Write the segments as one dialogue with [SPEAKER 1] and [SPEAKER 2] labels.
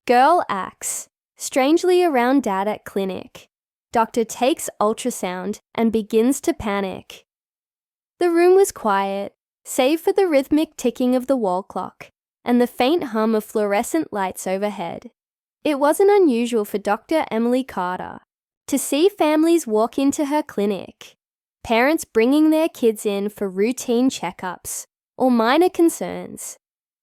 [SPEAKER 1] Girl acts strangely around dad at clinic. Doctor takes ultrasound and begins to panic. The room was quiet, save for the rhythmic ticking of the wall clock and the faint hum of fluorescent lights overhead. It wasn't unusual for Dr. Emily Carter to see families walk into her clinic, parents bringing their kids in for routine checkups or minor concerns.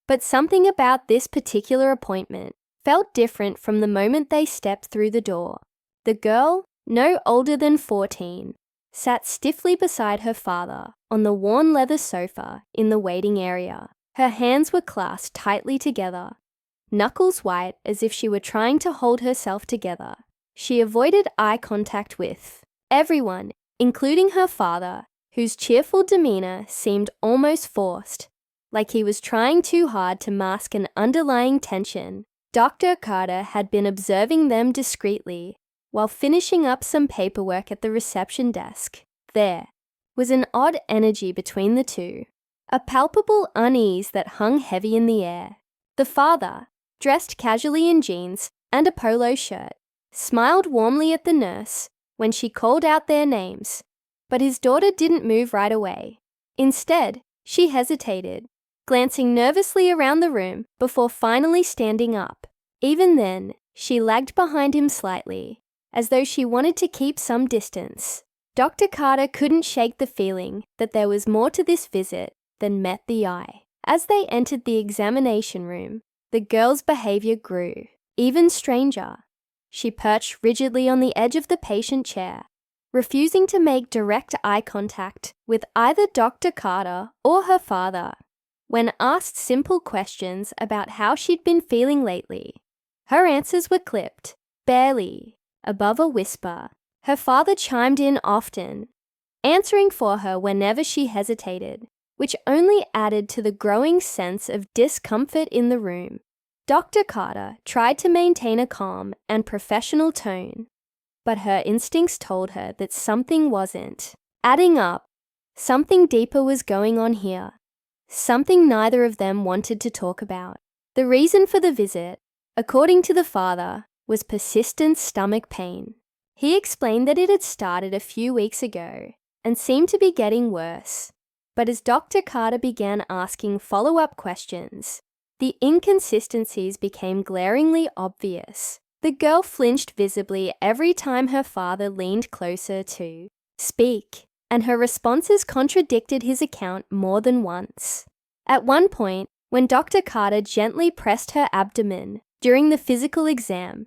[SPEAKER 1] But something about this particular appointment felt different from the moment they stepped through the door. The girl, no older than 14, sat stiffly beside her father on the worn leather sofa in the waiting area. Her hands were clasped tightly together, knuckles white as if she were trying to hold herself together. She avoided eye contact with everyone, including her father, whose cheerful demeanor seemed almost forced, like he was trying too hard to mask an underlying tension. Dr. Carter had been observing them discreetly while finishing up some paperwork at the reception desk. There was an odd energy between the two, a palpable unease that hung heavy in the air. The father, dressed casually in jeans and a polo shirt, smiled warmly at the nurse when she called out their names, but his daughter didn't move right away. Instead, she hesitated, glancing nervously around the room before finally standing up. Even then, she lagged behind him slightly, as though she wanted to keep some distance. Dr. Carter couldn't shake the feeling that there was more to this visit than met the eye. As they entered the examination room, the girl's behavior grew even stranger. She perched rigidly on the edge of the patient chair, refusing to make direct eye contact with either Dr. Carter or her father. When asked simple questions about how she'd been feeling lately, her answers were clipped, barely above a whisper. Her father chimed in often, answering for her whenever she hesitated, which only added to the growing sense of discomfort in the room. Dr. Carter tried to maintain a calm and professional tone, but her instincts told her that something wasn't adding up. Something deeper was going on here, something neither of them wanted to talk about. The reason for the visit, according to the father, was persistent stomach pain. He explained that it had started a few weeks ago and seemed to be getting worse. But as Dr. Carter began asking follow-up questions, the inconsistencies became glaringly obvious. The girl flinched visibly every time her father leaned closer to speak, and her responses contradicted his account more than once. At one point, when Dr. Carter gently pressed her abdomen during the physical exam,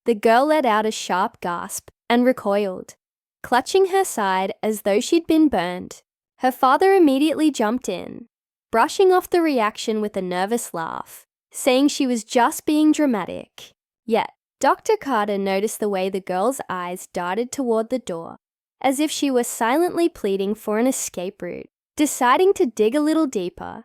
[SPEAKER 1] the girl let out a sharp gasp and recoiled, clutching her side as though she'd been burned. Her father immediately jumped in, brushing off the reaction with a nervous laugh, saying she was just being dramatic. Yet, Dr. Carter noticed the way the girl's eyes darted toward the door, as if she were silently pleading for an escape route. Deciding to dig a little deeper,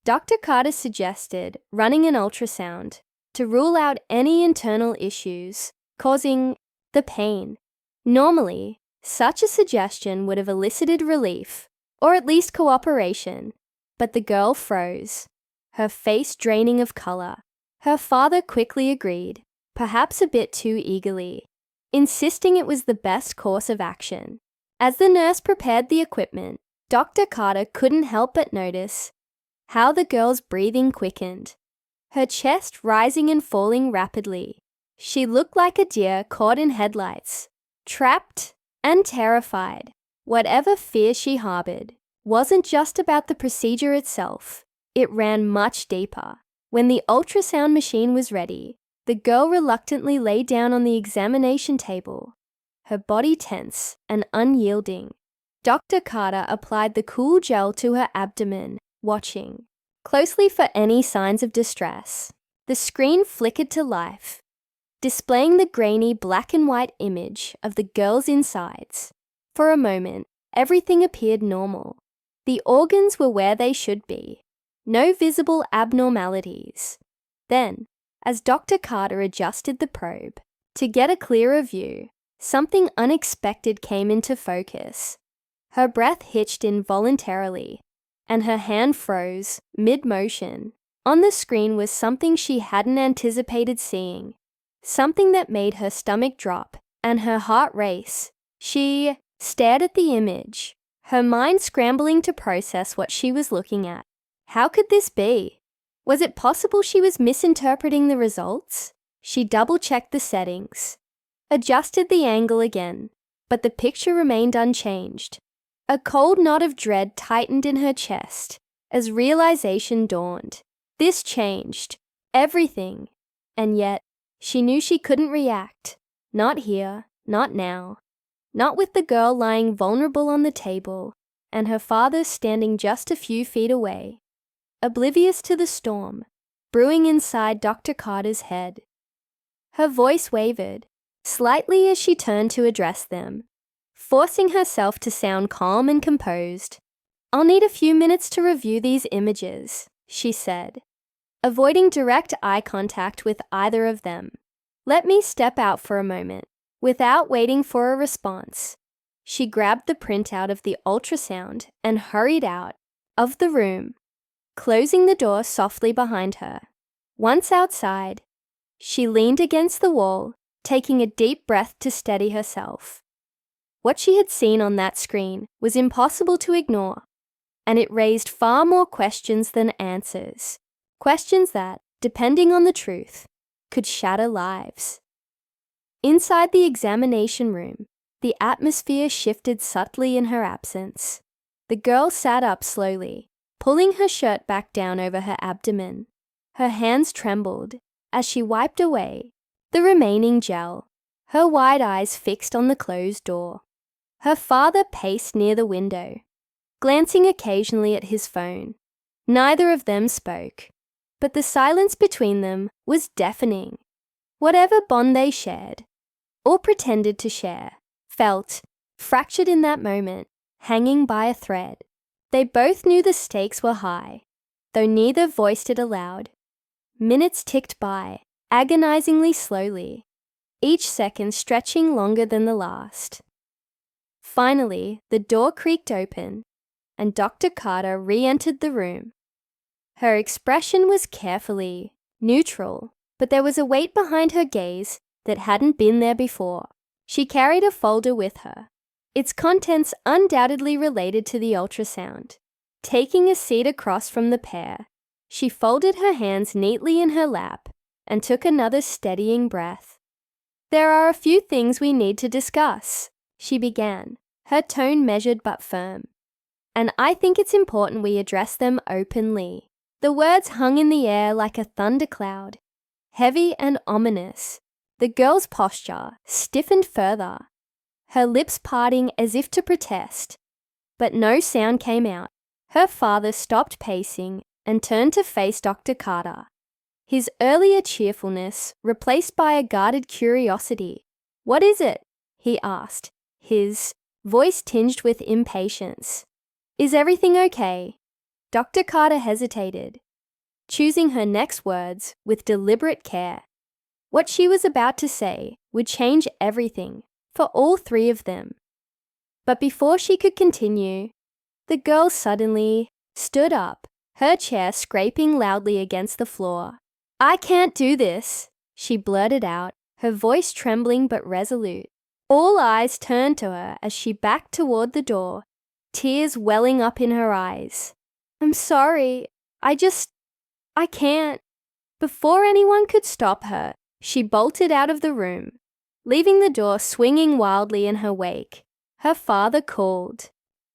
[SPEAKER 1] Dr. Carter suggested running an ultrasound to rule out any internal issues causing the pain. Normally, such a suggestion would have elicited relief, or at least cooperation, but the girl froze, her face draining of color. Her father quickly agreed, perhaps a bit too eagerly, insisting it was the best course of action. As the nurse prepared the equipment, Dr. Carter couldn't help but notice how the girl's breathing quickened, her chest rising and falling rapidly. She looked like a deer caught in headlights, trapped and terrified. Whatever fear she harbored wasn't just about the procedure itself. It ran much deeper. When the ultrasound machine was ready, the girl reluctantly lay down on the examination table, her body tense and unyielding. Dr. Carter applied the cool gel to her abdomen, watching closely for any signs of distress. The screen flickered to life, displaying the grainy black and white image of the girl's insides. For a moment, everything appeared normal. The organs were where they should be. No visible abnormalities. Then, as Dr. Carter adjusted the probe to get a clearer view, something unexpected came into focus. Her breath hitched involuntarily, and her hand froze mid-motion. On the screen was something she hadn't anticipated seeing, something that made her stomach drop and her heart race. She stared at the image, her mind scrambling to process what she was looking at. How could this be? Was it possible she was misinterpreting the results? She double-checked the settings, adjusted the angle again, but the picture remained unchanged. A cold knot of dread tightened in her chest as realization dawned. This changed everything, and yet she knew she couldn't react. Not here, not now. Not with the girl lying vulnerable on the table and her father standing just a few feet away, oblivious to the storm brewing inside Dr. Carter's head. Her voice wavered slightly as she turned to address them, forcing herself to sound calm and composed. "I'll need a few minutes to review these images," she said, avoiding direct eye contact with either of them. "Let me step out for a moment." Without waiting for a response, she grabbed the printout of the ultrasound and hurried out of the room, closing the door softly behind her. Once outside, she leaned against the wall, taking a deep breath to steady herself. What she had seen on that screen was impossible to ignore, and it raised far more questions than answers. Questions that, depending on the truth, could shatter lives. Inside the examination room, the atmosphere shifted subtly in her absence. The girl sat up slowly, pulling her shirt back down over her abdomen. Her hands trembled as she wiped away the remaining gel, her wide eyes fixed on the closed door. Her father paced near the window, glancing occasionally at his phone. Neither of them spoke, but the silence between them was deafening. Whatever bond they shared, or pretended to share, felt fractured in that moment, hanging by a thread. They both knew the stakes were high, though neither voiced it aloud. Minutes ticked by, agonizingly slowly, each second stretching longer than the last. Finally, the door creaked open, and Dr. Carter re-entered the room. Her expression was carefully neutral, but there was a weight behind her gaze that hadn't been there before. She carried a folder with her, its contents undoubtedly related to the ultrasound. Taking a seat across from the pair, she folded her hands neatly in her lap and took another steadying breath. "There are a few things we need to discuss," she began, her tone measured but firm. "And I think it's important we address them openly." The words hung in the air like a thundercloud, heavy and ominous. The girl's posture stiffened further, her lips parting as if to protest, but no sound came out. Her father stopped pacing and turned to face Dr. Carter, his earlier cheerfulness replaced by a guarded curiosity. "What is it?" he asked, his voice tinged with impatience. "Is everything okay?" Dr. Carter hesitated, choosing her next words with deliberate care. What she was about to say would change everything for all three of them. But before she could continue, the girl suddenly stood up, her chair scraping loudly against the floor. "I can't do this," she blurted out, her voice trembling but resolute. All eyes turned to her as she backed toward the door, tears welling up in her eyes. "I'm sorry, I can't." Before anyone could stop her, she bolted out of the room, leaving the door swinging wildly in her wake. Her father called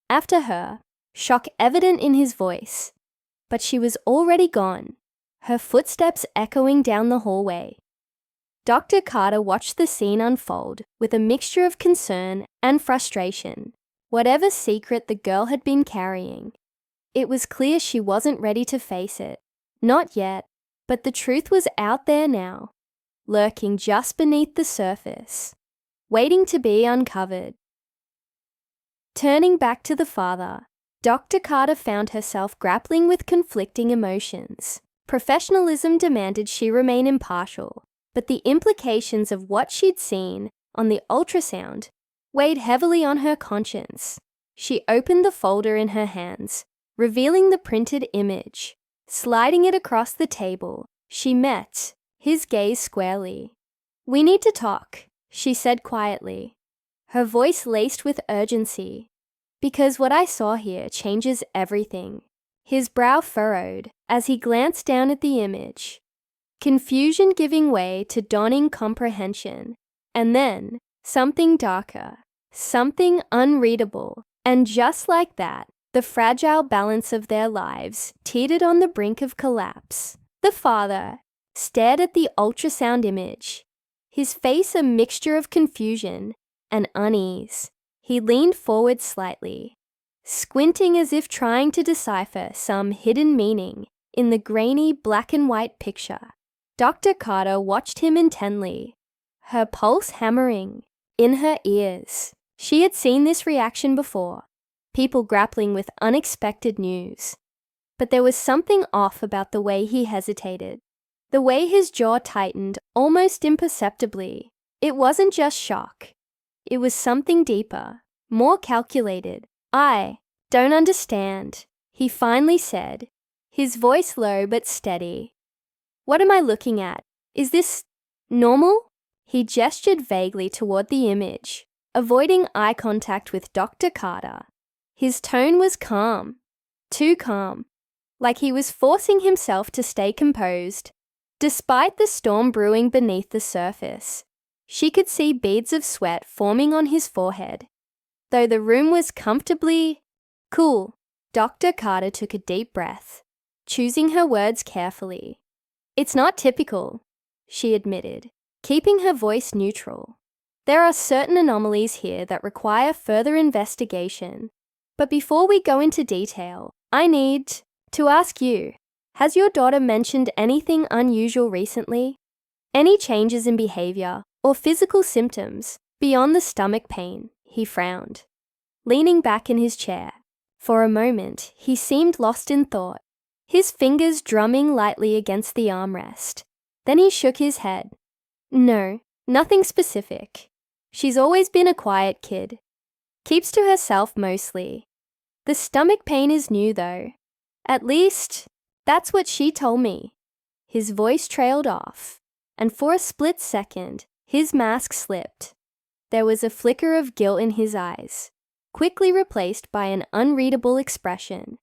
[SPEAKER 1] after her, shock evident in his voice, but she was already gone, her footsteps echoing down the hallway. Dr. Carter watched the scene unfold with a mixture of concern and frustration. Whatever secret the girl had been carrying, it was clear she wasn't ready to face it. Not yet, but the truth was out there now, lurking just beneath the surface, waiting to be uncovered. Turning back to the father, Dr. Carter found herself grappling with conflicting emotions. Professionalism demanded she remain impartial, but the implications of what she'd seen on the ultrasound weighed heavily on her conscience. She opened the folder in her hands, revealing the printed image. Sliding it across the table, she met his gaze squarely. "We need to talk," she said quietly, her voice laced with urgency. "Because what I saw here changes everything." His brow furrowed as he glanced down at the image, confusion giving way to dawning comprehension, and then something darker, something unreadable, and just like that, the fragile balance of their lives teetered on the brink of collapse. The father stared at the ultrasound image, his face a mixture of confusion and unease. He leaned forward slightly, squinting as if trying to decipher some hidden meaning in the grainy black and white picture. Dr. Carter watched him intently, her pulse hammering in her ears. She had seen this reaction before, people grappling with unexpected news. But there was something off about the way he hesitated, the way his jaw tightened almost imperceptibly. It wasn't just shock. It was something deeper, more calculated. "I don't understand," he finally said, his voice low but steady. "What am I looking at? Is this normal?" He gestured vaguely toward the image, avoiding eye contact with Dr. Carter. His tone was calm, too calm, like he was forcing himself to stay composed. Despite the storm brewing beneath the surface, she could see beads of sweat forming on his forehead. Though the room was comfortably cool, Dr. Carter took a deep breath, choosing her words carefully. "It's not typical," she admitted, keeping her voice neutral. "There are certain anomalies here that require further investigation. But before we go into detail, I need to ask you, has your daughter mentioned anything unusual recently? Any changes in behavior or physical symptoms beyond the stomach pain?" He frowned, leaning back in his chair. For a moment, he seemed lost in thought, his fingers drumming lightly against the armrest. Then he shook his head. "No, nothing specific. She's always been a quiet kid. Keeps to herself mostly. The stomach pain is new though. At least, that's what she told me." His voice trailed off, and for a split second, his mask slipped. There was a flicker of guilt in his eyes, quickly replaced by an unreadable expression.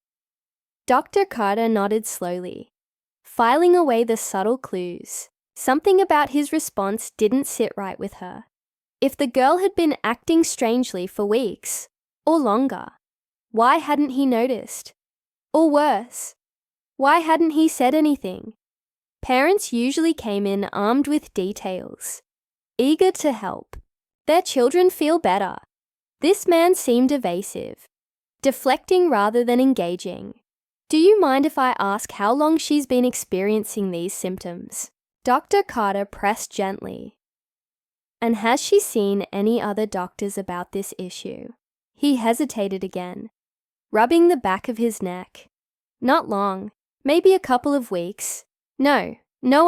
[SPEAKER 1] Dr. Carter nodded slowly, filing away the subtle clues. Something about his response didn't sit right with her. If the girl had been acting strangely for weeks, or longer, why hadn't he noticed? Or worse, why hadn't he said anything? Parents usually came in armed with details, eager to help their children feel better. This man seemed evasive, deflecting rather than engaging. "Do you mind if I ask how long she's been experiencing these symptoms?" Dr. Carter pressed gently. "And has she seen any other doctors about this issue?" He hesitated again, rubbing the back of his neck. "Not long, maybe a couple of weeks. No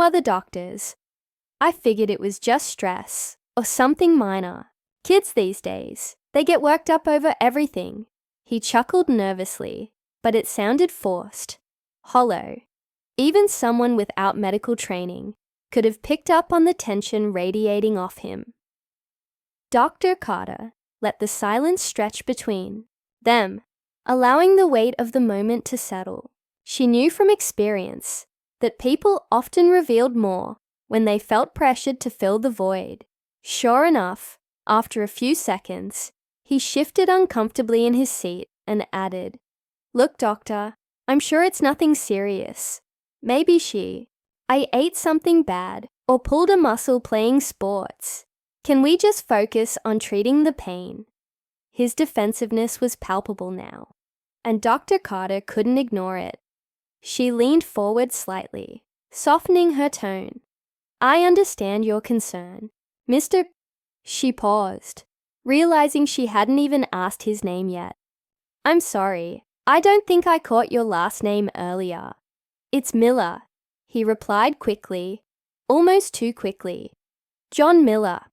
[SPEAKER 1] other doctors. I figured it was just stress, or something minor. Kids these days, they get worked up over everything." He chuckled nervously, but it sounded forced, hollow. Even someone without medical training could have picked up on the tension radiating off him. Dr. Carter let the silence stretch between them, allowing the weight of the moment to settle. She knew from experience that people often revealed more when they felt pressured to fill the void. Sure enough, after a few seconds, he shifted uncomfortably in his seat and added, "Look, doctor, I'm sure it's nothing serious. Maybe I ate something bad or pulled a muscle playing sports. Can we just focus on treating the pain?" His defensiveness was palpable now, and Dr. Carter couldn't ignore it. She leaned forward slightly, softening her tone. "I understand your concern, Mr. She paused, realizing she hadn't even asked his name yet. "I'm sorry, I don't think I caught your last name earlier." "It's Miller," he replied quickly, almost too quickly. "John Miller."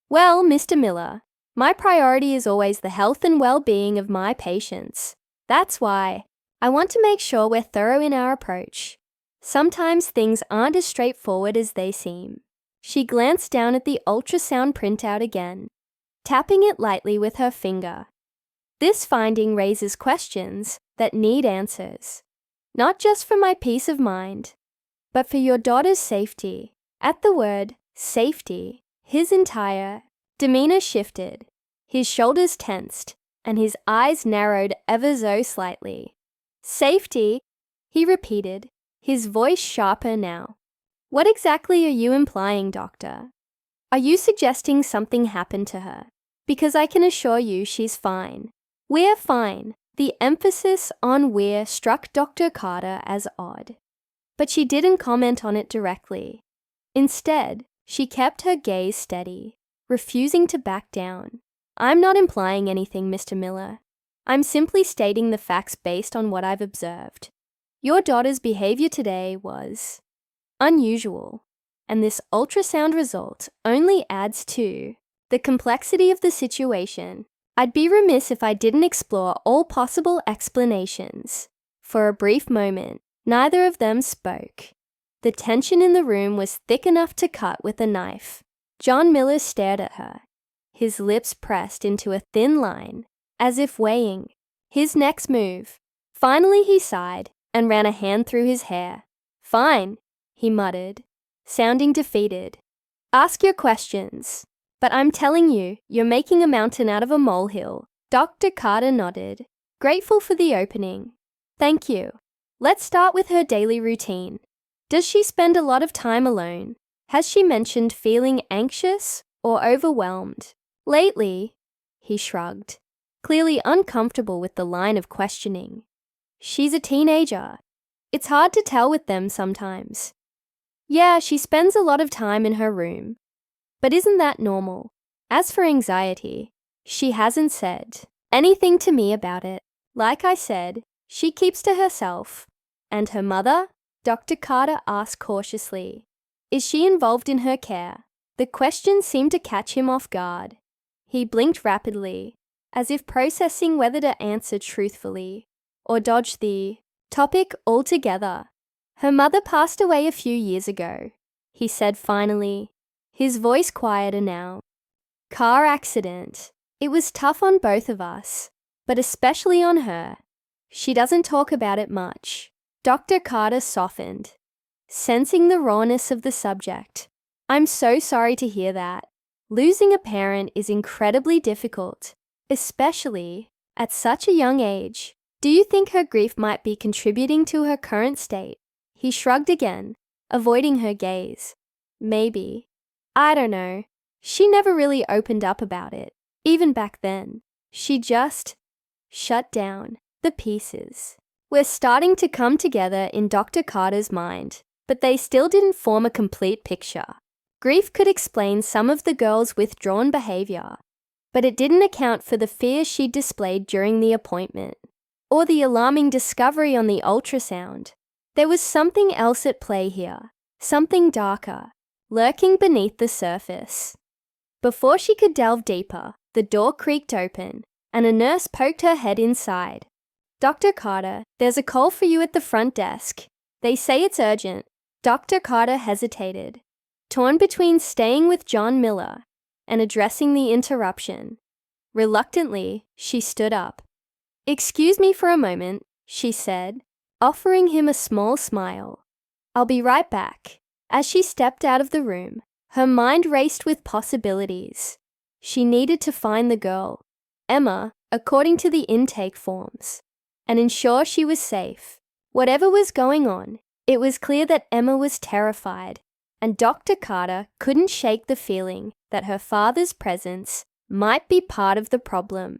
[SPEAKER 1] "Well, Mr. Miller, my priority is always the health and well-being of my patients. That's why I want to make sure we're thorough in our approach. Sometimes things aren't as straightforward as they seem. She glanced down at the ultrasound printout again, tapping it lightly with her finger. This finding raises questions that need answers, not just for my peace of mind, but for your daughter's safety. At the word safety, his entire demeanor shifted, his shoulders tensed, and his eyes narrowed ever so slightly. Safety, he repeated, his voice sharper now. What exactly are you implying, doctor? Are you suggesting something happened to her? Because I can assure you she's fine. We're fine. The emphasis on we're struck Dr. Carter as odd. But she didn't comment on it directly. Instead, she kept her gaze steady, refusing to back down. I'm not implying anything, Mr. Miller. I'm simply stating the facts based on what I've observed. Your daughter's behavior today was unusual, and this ultrasound result only adds to the complexity of the situation. I'd be remiss if I didn't explore all possible explanations. For a brief moment, neither of them spoke. The tension in the room was thick enough to cut with a knife. John Miller stared at her, his lips pressed into a thin line, as if weighing his next move. Finally he sighed and ran a hand through his hair. Fine, he muttered, sounding defeated. Ask your questions. But I'm telling you, you're making a mountain out of a molehill. Dr. Carter nodded, grateful for the opening. Thank you. Let's start with her daily routine. Does she spend a lot of time alone? Has she mentioned feeling anxious or overwhelmed? Lately, he shrugged, clearly uncomfortable with the line of questioning. She's a teenager. It's hard to tell with them sometimes. Yeah, she spends a lot of time in her room. But isn't that normal? As for anxiety, she hasn't said anything to me about it. Like I said, she keeps to herself. And her mother? Dr. Carter asked cautiously. Is she involved in her care? The question seemed to catch him off guard. He blinked rapidly, as if processing whether to answer truthfully or dodge the topic altogether. Her mother passed away a few years ago, he said finally, his voice quieter now. Car accident. It was tough on both of us, but especially on her. She doesn't talk about it much. Dr. Carter softened, sensing the rawness of the subject. I'm so sorry to hear that. Losing a parent is incredibly difficult, especially at such a young age. Do you think her grief might be contributing to her current state? He shrugged again, avoiding her gaze. Maybe. I don't know. She never really opened up about it. Even back then, she just shut down. The pieces were starting to come together in Dr. Carter's mind, but they still didn't form a complete picture. Grief could explain some of the girl's withdrawn behavior, but it didn't account for the fear she displayed during the appointment, or the alarming discovery on the ultrasound. There was something else at play here, something darker, lurking beneath the surface. Before she could delve deeper, the door creaked open, and a nurse poked her head inside. Dr. Carter, there's a call for you at the front desk. They say it's urgent. Dr. Carter hesitated, torn between staying with John Miller and addressing the interruption. Reluctantly, she stood up. Excuse me for a moment, she said, offering him a small smile. I'll be right back. As she stepped out of the room, her mind raced with possibilities. She needed to find the girl, Emma, according to the intake forms, and ensure she was safe. Whatever was going on, it was clear that Emma was terrified, and Dr. Carter couldn't shake the feeling that her father's presence might be part of the problem.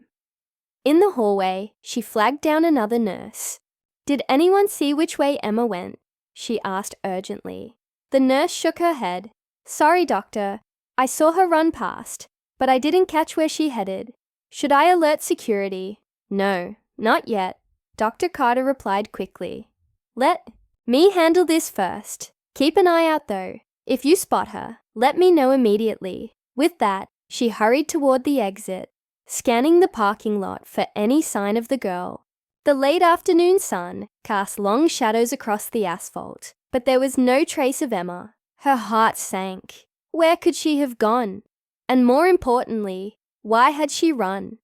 [SPEAKER 1] In the hallway, she flagged down another nurse. Did anyone see which way Emma went? She asked urgently. The nurse shook her head. Sorry, doctor. I saw her run past, but I didn't catch where she headed. Should I alert security? No, not yet. Dr. Carter replied quickly. Let me handle this first. Keep an eye out though. If you spot her, let me know immediately. With that, she hurried toward the exit, scanning the parking lot for any sign of the girl. The late afternoon sun cast long shadows across the asphalt, But there was no trace of Emma. Her heart sank. Where could she have gone? And more importantly, why had she run?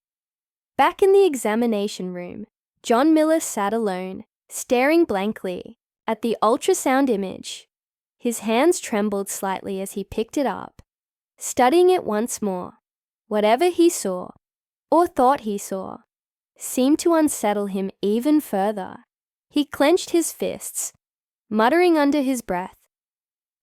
[SPEAKER 1] Back in the examination room, John Miller sat alone, staring blankly at the ultrasound image. His hands trembled slightly as he picked it up, studying it once more. Whatever he saw, or thought he saw, seemed to unsettle him even further. He clenched his fists, muttering under his breath,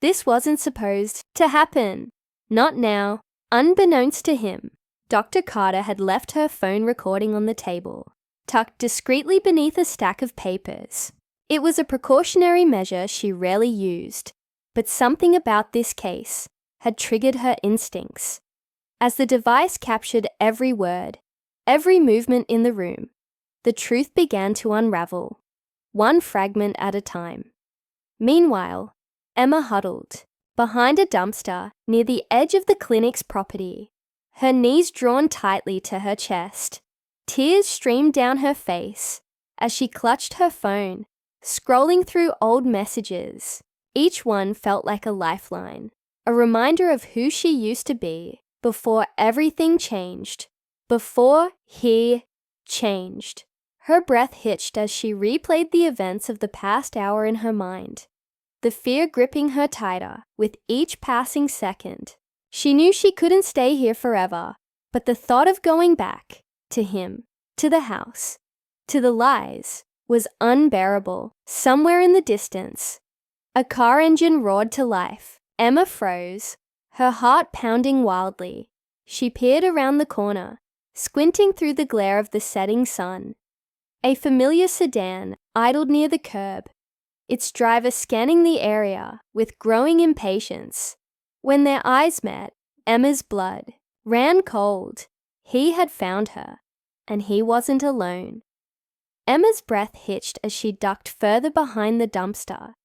[SPEAKER 1] "This wasn't supposed to happen. Not now." Unbeknownst to him, Dr. Carter had left her phone recording on the table, tucked discreetly beneath a stack of papers. It was a precautionary measure she rarely used, but something about this case had triggered her instincts. As the device captured every word, every movement in the room, the truth began to unravel, one fragment at a time. Meanwhile, Emma huddled behind a dumpster near the edge of the clinic's property, her knees drawn tightly to her chest. Tears streamed down her face as she clutched her phone, scrolling through old messages. Each one felt like a lifeline, a reminder of who she used to be before everything changed, before he changed. Her breath hitched as she replayed the events of the past hour in her mind, the fear gripping her tighter with each passing second. She knew she couldn't stay here forever, but the thought of going back, to him, to the house, to the lies, was unbearable. Somewhere in the distance, a car engine roared to life. Emma froze, her heart pounding wildly. She peered around the corner, squinting through the glare of the setting sun. A familiar sedan idled near the curb, its driver scanning the area with growing impatience. When their eyes met, Emma's blood ran cold. He had found her, and he wasn't alone. Emma's breath hitched as she ducked further behind the dumpster,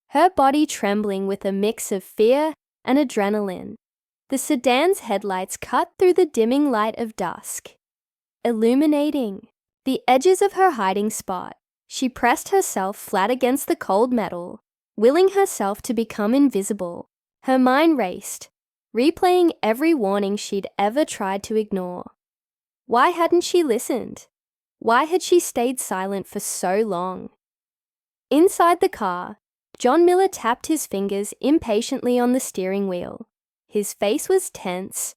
[SPEAKER 1] her body trembling with a mix of fear and adrenaline. The sedan's headlights cut through the dimming light of dusk, illuminating the edges of her hiding spot. She pressed herself flat against the cold metal, willing herself to become invisible. Her mind raced, replaying every warning she'd ever tried to ignore. Why hadn't she listened? Why had she stayed silent for so long? Inside the car, John Miller tapped his fingers impatiently on the steering wheel. His face was tense,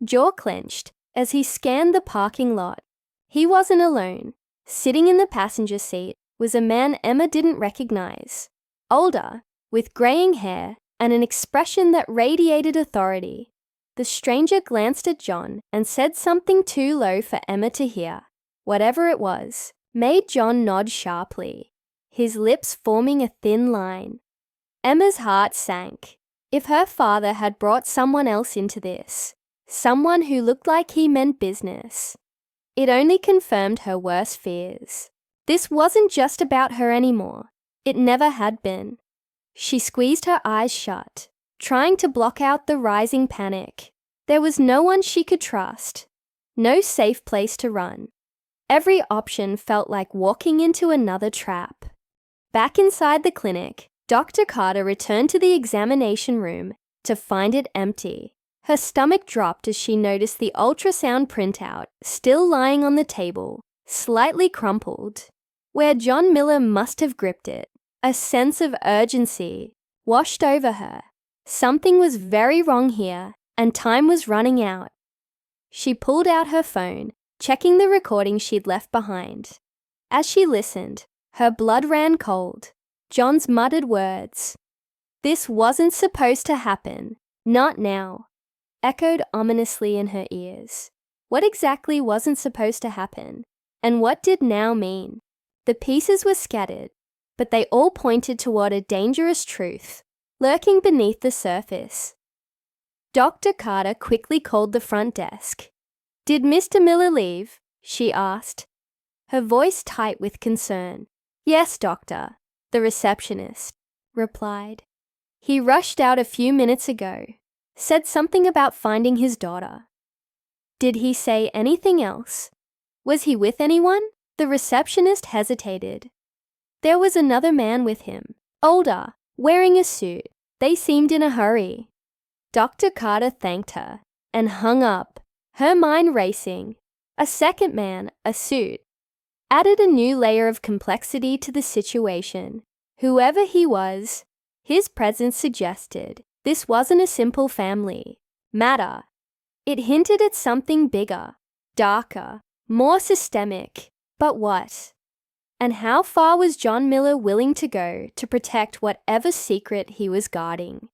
[SPEAKER 1] jaw clenched, as he scanned the parking lot. He wasn't alone. Sitting in the passenger seat was a man Emma didn't recognize. Older, with graying hair and an expression that radiated authority. The stranger glanced at John and said something too low for Emma to hear. Whatever it was, made John nod sharply, his lips forming a thin line. Emma's heart sank. If her father had brought someone else into this, someone who looked like he meant business, it only confirmed her worst fears. This wasn't just about her anymore. It never had been. She squeezed her eyes shut, trying to block out the rising panic. There was no one she could trust, no safe place to run. Every option felt like walking into another trap. Back inside the clinic, Dr. Carter returned to the examination room to find it empty. Her stomach dropped as she noticed the ultrasound printout still lying on the table, slightly crumpled, where John Miller must have gripped it. A sense of urgency washed over her. Something was very wrong here, and time was running out. She pulled out her phone, checking the recording she'd left behind. As she listened, her blood ran cold. John's muttered words, "This wasn't supposed to happen. Not now," echoed ominously in her ears. What exactly wasn't supposed to happen? And what did now mean? The pieces were scattered, but they all pointed toward a dangerous truth, lurking beneath the surface. Dr. Carter quickly called the front desk. "Did Mr. Miller leave?" she asked, her voice tight with concern. "Yes, doctor," the receptionist replied. "He rushed out a few minutes ago, said something about finding his daughter." "Did he say anything else? Was he with anyone?" The receptionist hesitated. "There was another man with him, older, wearing a suit. They seemed in a hurry. Dr. Carter thanked her and hung up, her mind racing. A second man, a suit, added a new layer of complexity to the situation. Whoever he was, his presence suggested this wasn't a simple family matter. It hinted at something bigger, darker, more systemic. But what? And how far was John Miller willing to go to protect whatever secret he was guarding?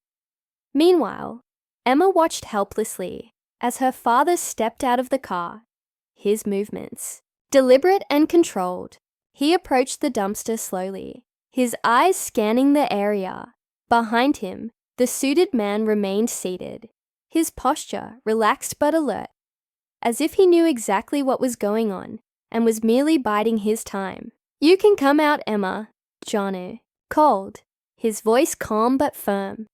[SPEAKER 1] Meanwhile, Emma watched helplessly as her father stepped out of the car. His movements, deliberate and controlled, he approached the dumpster slowly, his eyes scanning the area. Behind him, the suited man remained seated, his posture relaxed but alert, as if he knew exactly what was going on and was merely biding his time. "You can come out, Emma," John called, his voice calm but firm.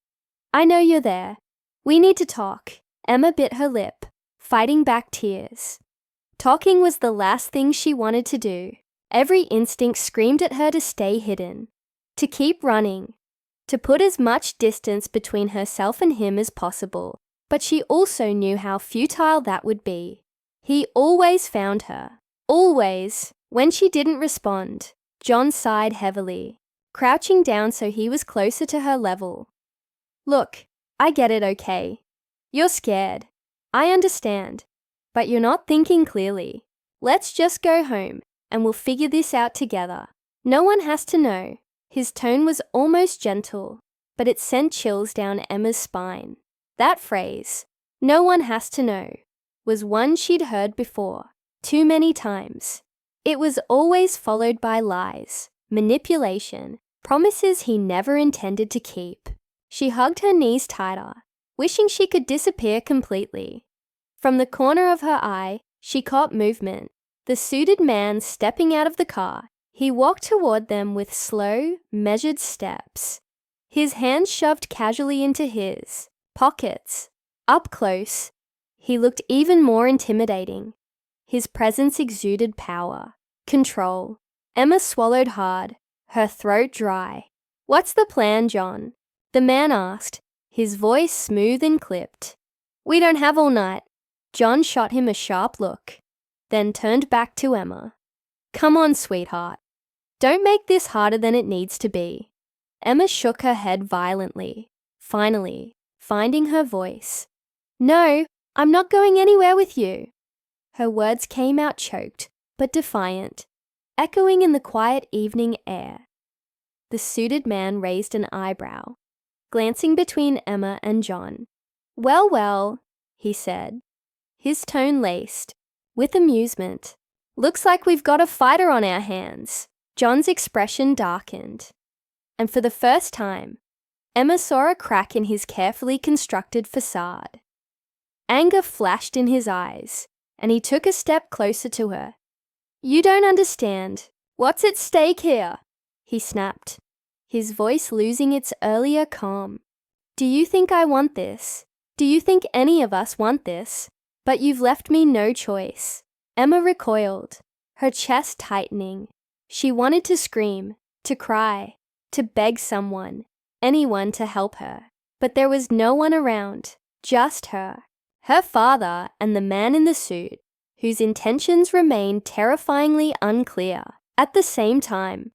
[SPEAKER 1] "I know you're there. We need to talk." Emma bit her lip, fighting back tears. Talking was the last thing she wanted to do. Every instinct screamed at her to stay hidden, to keep running, to put as much distance between herself and him as possible. But she also knew how futile that would be. He always found her. Always. When she didn't respond, John sighed heavily, crouching down so he was closer to her level. "Look, I get it, okay? You're scared. I understand. But you're not thinking clearly. Let's just go home, and we'll figure this out together. No one has to know." His tone was almost gentle, but it sent chills down Emma's spine. That phrase, "no one has to know," was one she'd heard before, too many times. It was always followed by lies, manipulation, promises he never intended to keep. She hugged her knees tighter, wishing she could disappear completely. From the corner of her eye, she caught movement. The suited man stepping out of the car. He walked toward them with slow, measured steps, his hands shoved casually into his pockets. Up close, he looked even more intimidating. His presence exuded power, control. Emma swallowed hard, her throat dry. "What's the plan, John?" the man asked, his voice smooth and clipped. "We don't have all night." John shot him a sharp look, then turned back to Emma. "Come on, sweetheart. Don't make this harder than it needs to be." Emma shook her head violently, finally, finding her voice. "No, I'm not going anywhere with you." Her words came out choked, but defiant, echoing in the quiet evening air. The suited man raised an eyebrow, glancing between Emma and John. "Well, well," he said, his tone laced with amusement. "Looks like we've got a fighter on our hands." John's expression darkened, and for the first time, Emma saw a crack in his carefully constructed facade. Anger flashed in his eyes, and he took a step closer to her. "You don't understand. What's at stake here?" he snapped, his voice losing its earlier calm. "Do you think I want this? Do you think any of us want this? But you've left me no choice." Emma recoiled, her chest tightening. She wanted to scream, to cry, to beg someone, anyone to help her. But there was no one around, just her father and the man in the suit, whose intentions remained terrifyingly unclear. At the same time,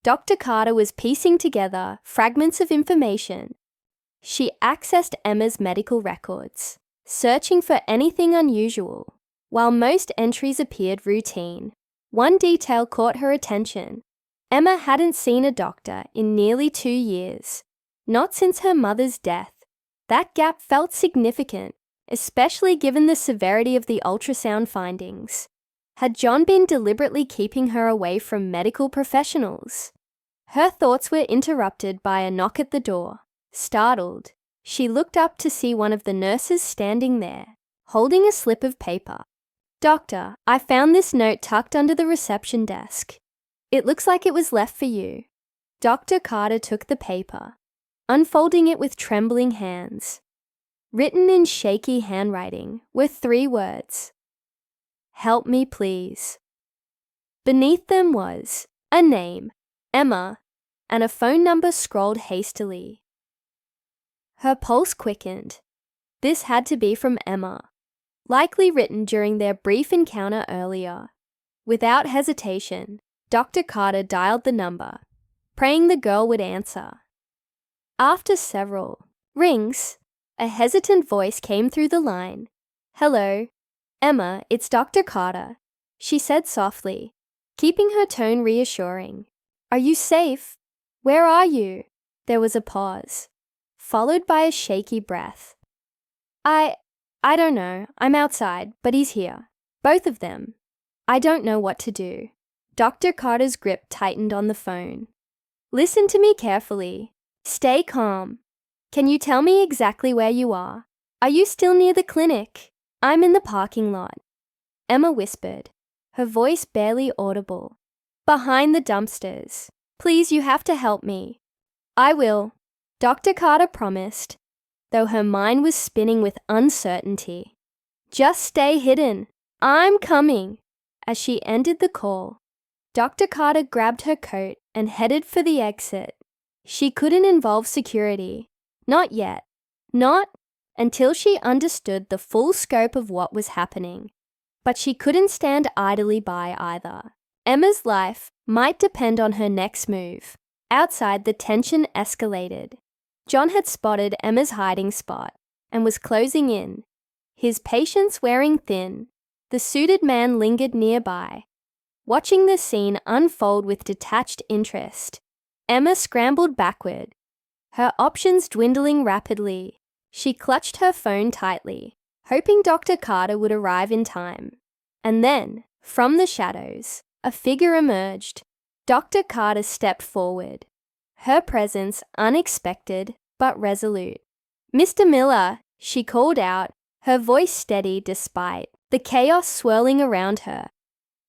[SPEAKER 1] Dr. Carter was piecing together fragments of information. She accessed Emma's medical records, searching for anything unusual. While most entries appeared routine, one detail caught her attention. Emma hadn't seen a doctor in nearly 2 years, not since her mother's death. That gap felt significant, especially given the severity of the ultrasound findings. Had John been deliberately keeping her away from medical professionals? Her thoughts were interrupted by a knock at the door. Startled, she looked up to see one of the nurses standing there, holding a slip of paper. "Doctor, I found this note tucked under the reception desk. It looks like it was left for you." Dr. Carter took the paper, unfolding it with trembling hands. Written in shaky handwriting were 3 words: "Help me, please." Beneath them was a name, Emma, and a phone number scrolled hastily. Her pulse quickened. This had to be from Emma, likely written during their brief encounter earlier. Without hesitation, Dr. Carter dialed the number, praying the girl would answer. After several rings, a hesitant voice came through the line. "Hello, Emma, it's Dr. Carter," she said softly, keeping her tone reassuring. "Are you safe? Where are you?" There was a pause, followed by a shaky breath. I don't know. I'm outside, but he's here. Both of them. I don't know what to do." Dr. Carter's grip tightened on the phone. "Listen to me carefully. Stay calm. Can you tell me exactly where you are? Are you still near the clinic?" "I'm in the parking lot," Emma whispered, her voice barely audible. "Behind the dumpsters. Please, you have to help me." "I will," Dr. Carter promised, though her mind was spinning with uncertainty. "Just stay hidden. I'm coming." As she ended the call, Dr. Carter grabbed her coat and headed for the exit. She couldn't involve security. Not yet. Not until she understood the full scope of what was happening. But she couldn't stand idly by either. Emma's life might depend on her next move. Outside, the tension escalated. John had spotted Emma's hiding spot and was closing in, his patience wearing thin. The suited man lingered nearby, watching the scene unfold with detached interest. Emma scrambled backward, her options dwindling rapidly. She clutched her phone tightly, hoping Dr. Carter would arrive in time. And then, from the shadows, a figure emerged. Dr. Carter stepped forward, her presence unexpected but resolute. "Mr. Miller," she called out, her voice steady despite the chaos swirling around her.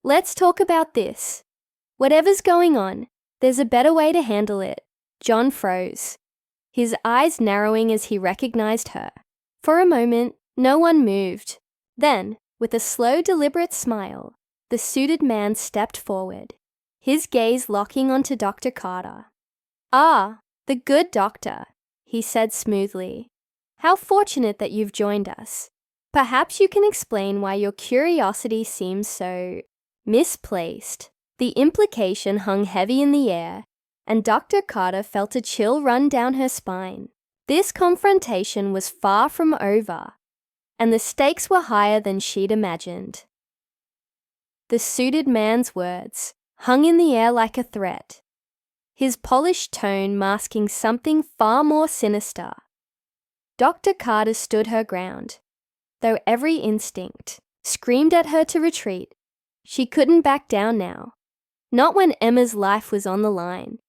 [SPEAKER 1] "Let's talk about this. Whatever's going on, there's a better way to handle it." John froze, his eyes narrowing as he recognized her. For a moment, no one moved. Then, with a slow, deliberate smile, the suited man stepped forward, his gaze locking onto Dr. Carter. "Ah, the good doctor," he said smoothly. "How fortunate that you've joined us. Perhaps you can explain why your curiosity seems so misplaced." The implication hung heavy in the air, and Dr. Carter felt a chill run down her spine. This confrontation was far from over, and the stakes were higher than she'd imagined. The suited man's words hung in the air like a threat, his polished tone masking something far more sinister. Dr. Carter stood her ground, though every instinct screamed at her to retreat. She couldn't back down now, not when Emma's life was on the line.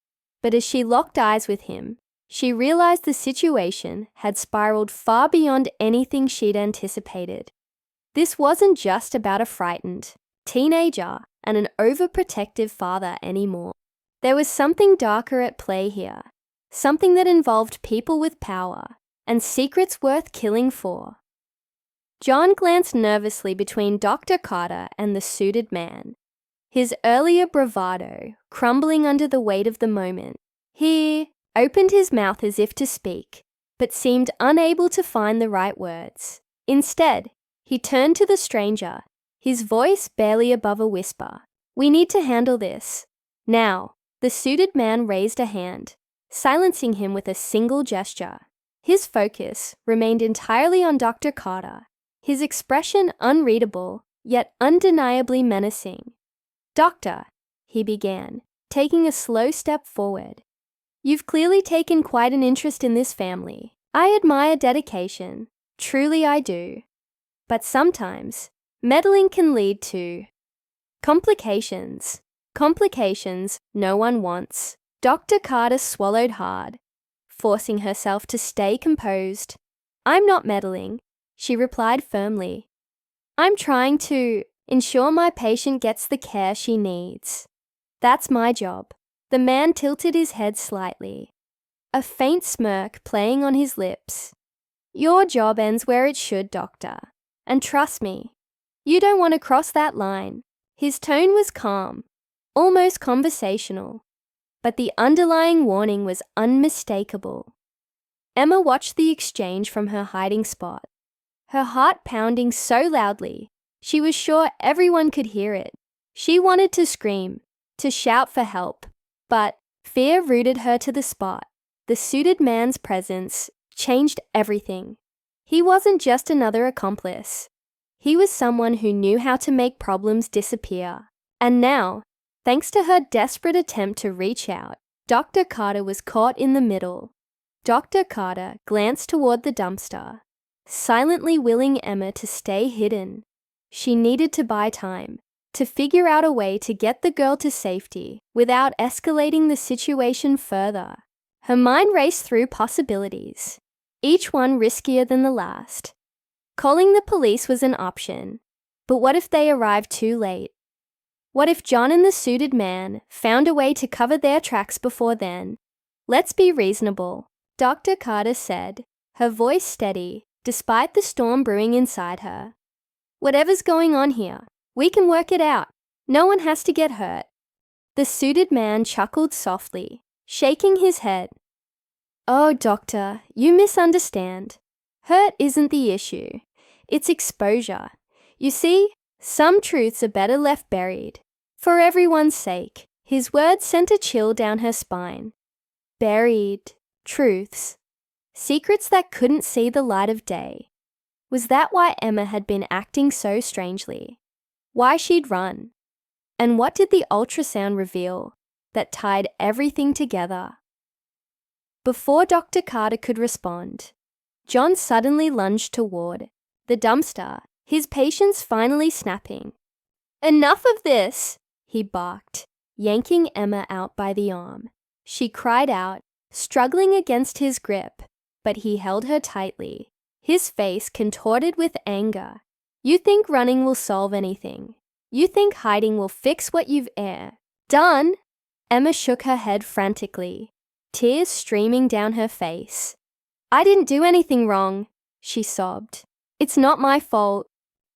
[SPEAKER 1] But as she locked eyes with him, she realized the situation had spiraled far beyond anything she'd anticipated. This wasn't just about a frightened teenager and an overprotective father anymore. There was something darker at play here, something that involved people with power and secrets worth killing for. John glanced nervously between Dr. Carter and the suited man, his earlier bravado crumbling under the weight of the moment. He opened his mouth as if to speak, but seemed unable to find the right words. Instead, he turned to the stranger, his voice barely above a whisper. "We need to handle this. Now." The suited man raised a hand, silencing him with a single gesture. His focus remained entirely on Dr. Carter, his expression unreadable, yet undeniably menacing. "Doctor," he began, taking a slow step forward. "You've clearly taken quite an interest in this family. I admire dedication. Truly I do. But sometimes, meddling can lead to complications. Complications no one wants." Dr. Carter swallowed hard, forcing herself to stay composed. "I'm not meddling," she replied firmly. "I'm trying to ensure my patient gets the care she needs. That's my job." The man tilted his head slightly, a faint smirk playing on his lips. "Your job ends where it should, doctor. And trust me, you don't want to cross that line." His tone was calm, almost conversational, but the underlying warning was unmistakable. Emma watched the exchange from her hiding spot, her heart pounding so loudly she was sure everyone could hear it. She wanted to scream, to shout for help, but fear rooted her to the spot. The suited man's presence changed everything. He wasn't just another accomplice. He was someone who knew how to make problems disappear. And now, thanks to her desperate attempt to reach out, Dr. Carter was caught in the middle. Dr. Carter glanced toward the dumpster, silently willing Emma to stay hidden. She needed to buy time, to figure out a way to get the girl to safety without escalating the situation further. Her mind raced through possibilities, each one riskier than the last. Calling the police was an option, but what if they arrived too late? What if John and the suited man found a way to cover their tracks before then? Let's be reasonable, Dr. Carter said, her voice steady despite the storm brewing inside her. Whatever's going on here, we can work it out. No one has to get hurt. The suited man chuckled softly, shaking his head. Oh, doctor, you misunderstand. Hurt isn't the issue. It's exposure. You see, some truths are better left buried. For everyone's sake. His words sent a chill down her spine. Buried truths. Secrets that couldn't see the light of day. Was that why Emma had been acting so strangely? Why she'd run? And what did the ultrasound reveal that tied everything together? Before Dr. Carter could respond, John suddenly lunged toward the dumpster, his patience finally snapping. Enough of this, he barked, yanking Emma out by the arm. She cried out, struggling against his grip, but he held her tightly, his face contorted with anger. You think running will solve anything. You think hiding will fix what you've done? Emma shook her head frantically, tears streaming down her face. I didn't do anything wrong, she sobbed. It's not my fault.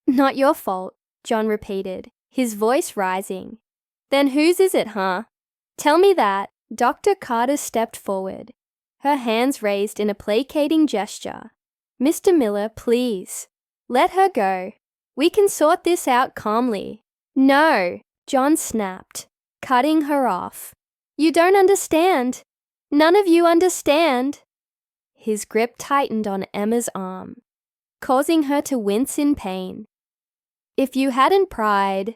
[SPEAKER 1] Not your fault, John repeated, his voice rising. Then whose is it, huh? Tell me that. Dr. Carter stepped forward, her hands raised in a placating gesture. Mr. Miller, please. Let her go. We can sort this out calmly. No, John snapped, cutting her off. You don't understand. None of you understand. His grip tightened on Emma's arm, causing her to wince in pain. If you hadn't pried,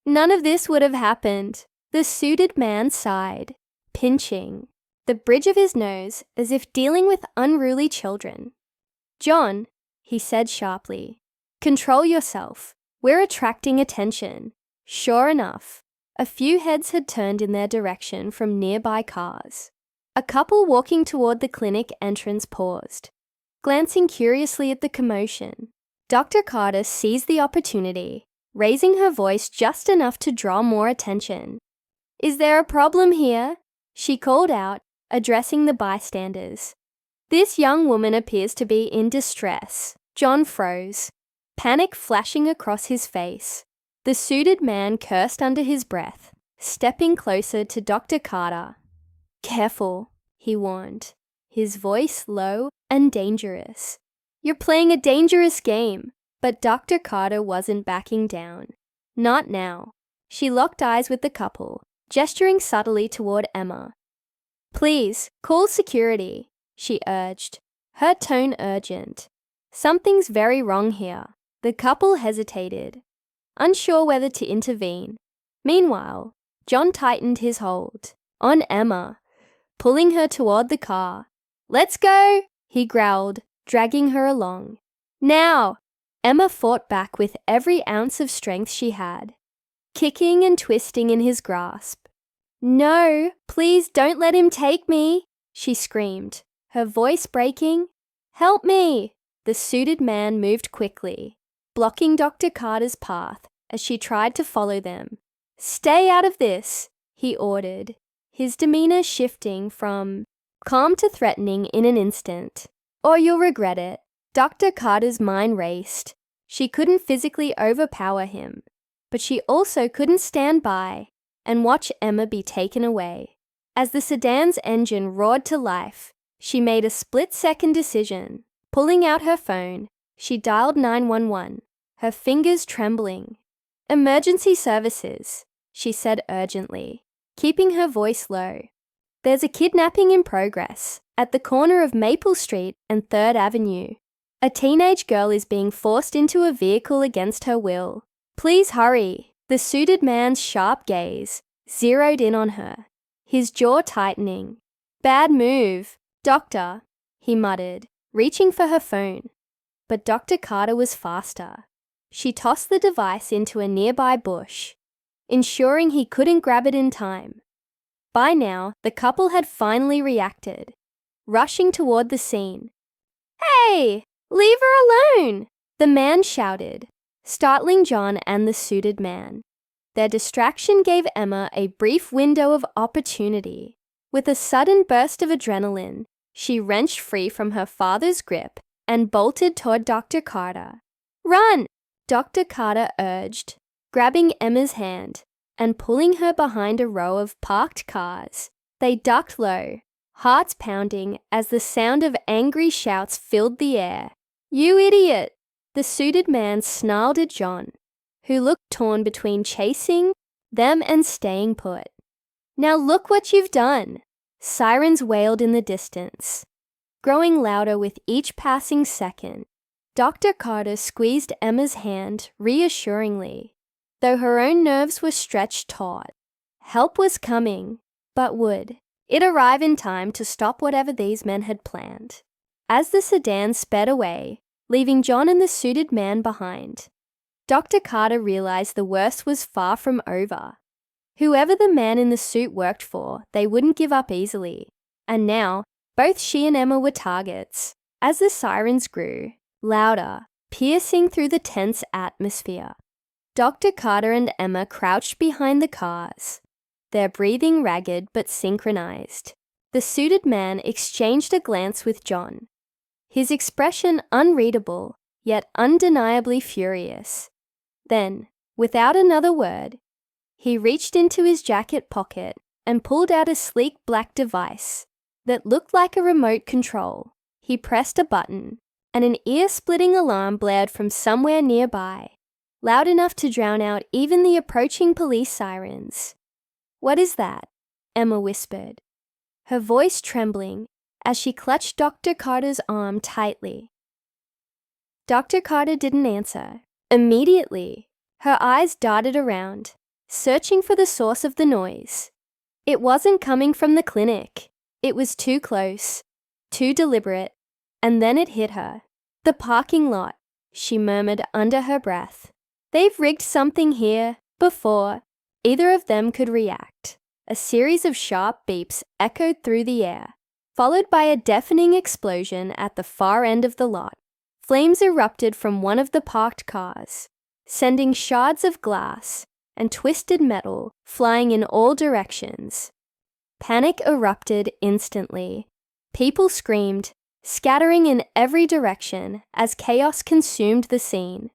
[SPEAKER 1] none of this would have happened. The suited man sighed, pinching the bridge of his nose as if dealing with unruly children. John, he said sharply, control yourself. We're attracting attention. Sure enough, a few heads had turned in their direction from nearby cars. A couple walking toward the clinic entrance paused, glancing curiously at the commotion. Dr. Carter seized the opportunity, raising her voice just enough to draw more attention. Is there a problem here? She called out, addressing the bystanders. This young woman appears to be in distress. John froze, panic flashing across his face. The suited man cursed under his breath, stepping closer to Dr. Carter. Careful, he warned, his voice low and dangerous. You're playing a dangerous game. But Dr. Carter wasn't backing down. Not now. She locked eyes with the couple, gesturing subtly toward Emma. Please, call security, she urged, her tone urgent. Something's very wrong here. The couple hesitated, unsure whether to intervene. Meanwhile, John tightened his hold on Emma, pulling her toward the car. Let's go, he growled, dragging her along. Now! Emma fought back with every ounce of strength she had, kicking and twisting in his grasp. No, please don't let him take me, she screamed, her voice breaking. Help me! The suited man moved quickly, blocking Dr. Carter's path as she tried to follow them. Stay out of this, he ordered, his demeanor shifting from calm to threatening in an instant. Or you'll regret it. Dr. Carter's mind raced. She couldn't physically overpower him, but she also couldn't stand by and watch Emma be taken away. As the sedan's engine roared to life, she made a split-second decision. Pulling out her phone, she dialed 911, her fingers trembling. "Emergency services," she said urgently, keeping her voice low. "There's a kidnapping in progress at the corner of Maple Street and 3rd Avenue. A teenage girl is being forced into a vehicle against her will. Please hurry." The suited man's sharp gaze zeroed in on her, his jaw tightening. "Bad move, doctor," he muttered, reaching for her phone. But Dr. Carter was faster. She tossed the device into a nearby bush, ensuring he couldn't grab it in time. By now, the couple had finally reacted, rushing toward the scene. "Hey, leave her alone!" the man shouted, startling John and the suited man. Their distraction gave Emma a brief window of opportunity. With a sudden burst of adrenaline, she wrenched free from her father's grip and bolted toward Dr. Carter. "Run!" Dr. Carter urged, grabbing Emma's hand and pulling her behind a row of parked cars. They ducked low, hearts pounding as the sound of angry shouts filled the air. "You idiot!" The suited man snarled at John, who looked torn between chasing them and staying put. "Now look what you've done!" Sirens wailed in the distance, growing louder with each passing second. Dr. Carter squeezed Emma's hand reassuringly, though her own nerves were stretched taut. Help was coming, but would it arrive in time to stop whatever these men had planned? As the sedan sped away, leaving John and the suited man behind, Dr. Carter realized the worst was far from over. Whoever the man in the suit worked for, they wouldn't give up easily. And now, both she and Emma were targets. As the sirens grew, louder, piercing through the tense atmosphere, Dr. Carter and Emma crouched behind the cars, their breathing ragged but synchronized. The suited man exchanged a glance with John, his expression unreadable, yet undeniably furious. Then, without another word, he reached into his jacket pocket and pulled out a sleek black device that looked like a remote control. He pressed a button, and an ear-splitting alarm blared from somewhere nearby, loud enough to drown out even the approaching police sirens. "What is that?" Emma whispered, her voice trembling as she clutched Dr. Carter's arm tightly. Dr. Carter didn't answer. Immediately, her eyes darted around, searching for the source of the noise. It wasn't coming from the clinic. It was too close, too deliberate, and then it hit her. "The parking lot," she murmured under her breath. "They've rigged something here." Before either of them could react, a series of sharp beeps echoed through the air, followed by a deafening explosion at the far end of the lot. Flames erupted from one of the parked cars, sending shards of glass and twisted metal flying in all directions. Panic erupted instantly. People screamed, scattering in every direction as chaos consumed the scene.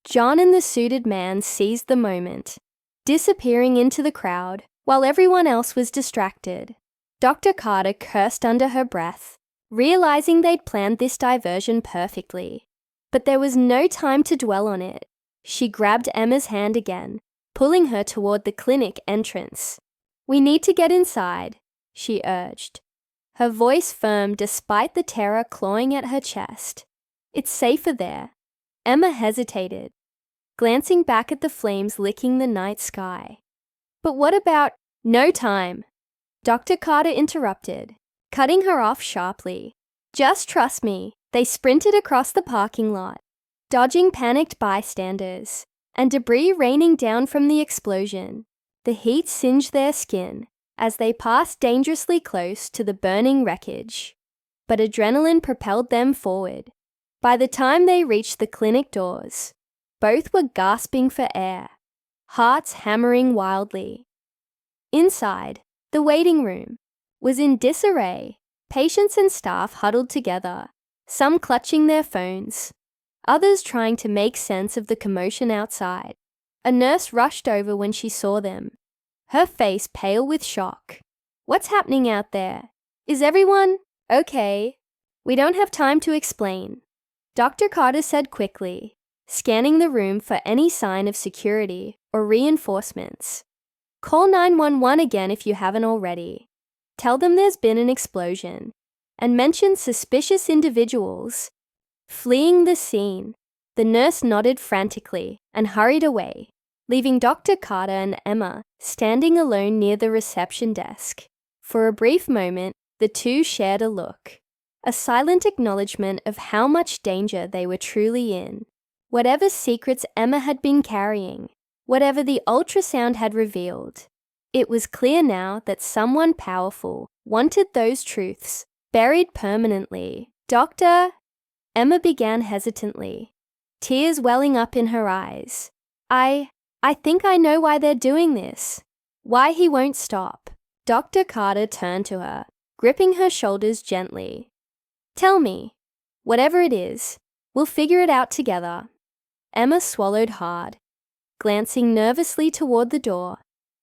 [SPEAKER 1] John and the suited man seized the moment, disappearing into the crowd while everyone else was distracted. Dr. Carter cursed under her breath, realizing they'd planned this diversion perfectly. But there was no time to dwell on it. She grabbed Emma's hand again, pulling her toward the clinic entrance. "We need to get inside," she urged, her voice firm despite the terror clawing at her chest. "It's safer there." Emma hesitated, glancing back at the flames licking the night sky. "But what about—" "No time," Dr. Carter interrupted, cutting her off sharply. "Just trust me." They sprinted across the parking lot, dodging panicked bystanders and debris raining down from the explosion. The heat singed their skin as they passed dangerously close to the burning wreckage, but adrenaline propelled them forward. By the time they reached the clinic doors, both were gasping for air, hearts hammering wildly. Inside, the waiting room was in disarray. Patients and staff huddled together, some clutching their phones, others trying to make sense of the commotion outside. A nurse rushed over when she saw them, her face pale with shock. What's happening out there? Is everyone okay? We don't have time to explain, Dr. Carter said quickly, scanning the room for any sign of security or reinforcements. Call 911 again if you haven't already. Tell them there's been an explosion, and mention suspicious individuals fleeing the scene. The nurse nodded frantically and hurried away, leaving Dr. Carter and Emma standing alone near the reception desk. For a brief moment, the two shared a look, a silent acknowledgement of how much danger they were truly in. Whatever secrets Emma had been carrying, whatever the ultrasound had revealed, it was clear now that someone powerful wanted those truths buried permanently. Doctor, Emma began hesitantly, tears welling up in her eyes. I think I know why they're doing this. Why he won't stop. Dr. Carter turned to her, gripping her shoulders gently. Tell me, whatever it is, we'll figure it out together. Emma swallowed hard, glancing nervously toward the door,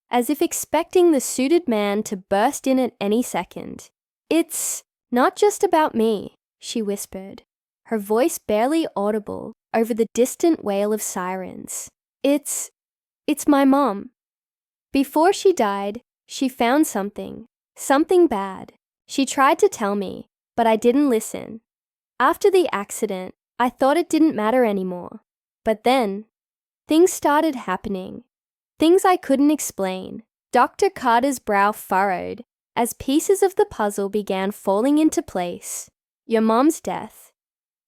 [SPEAKER 1] as if expecting the suited man to burst in at any second. It's not just about me, she whispered, her voice barely audible over the distant wail of sirens. It's my mom. Before she died, she found something bad. She tried to tell me, but I didn't listen. After the accident, I thought it didn't matter anymore. But then, things started happening. Things I couldn't explain. Dr. Carter's brow furrowed as pieces of the puzzle began falling into place. Your mom's death.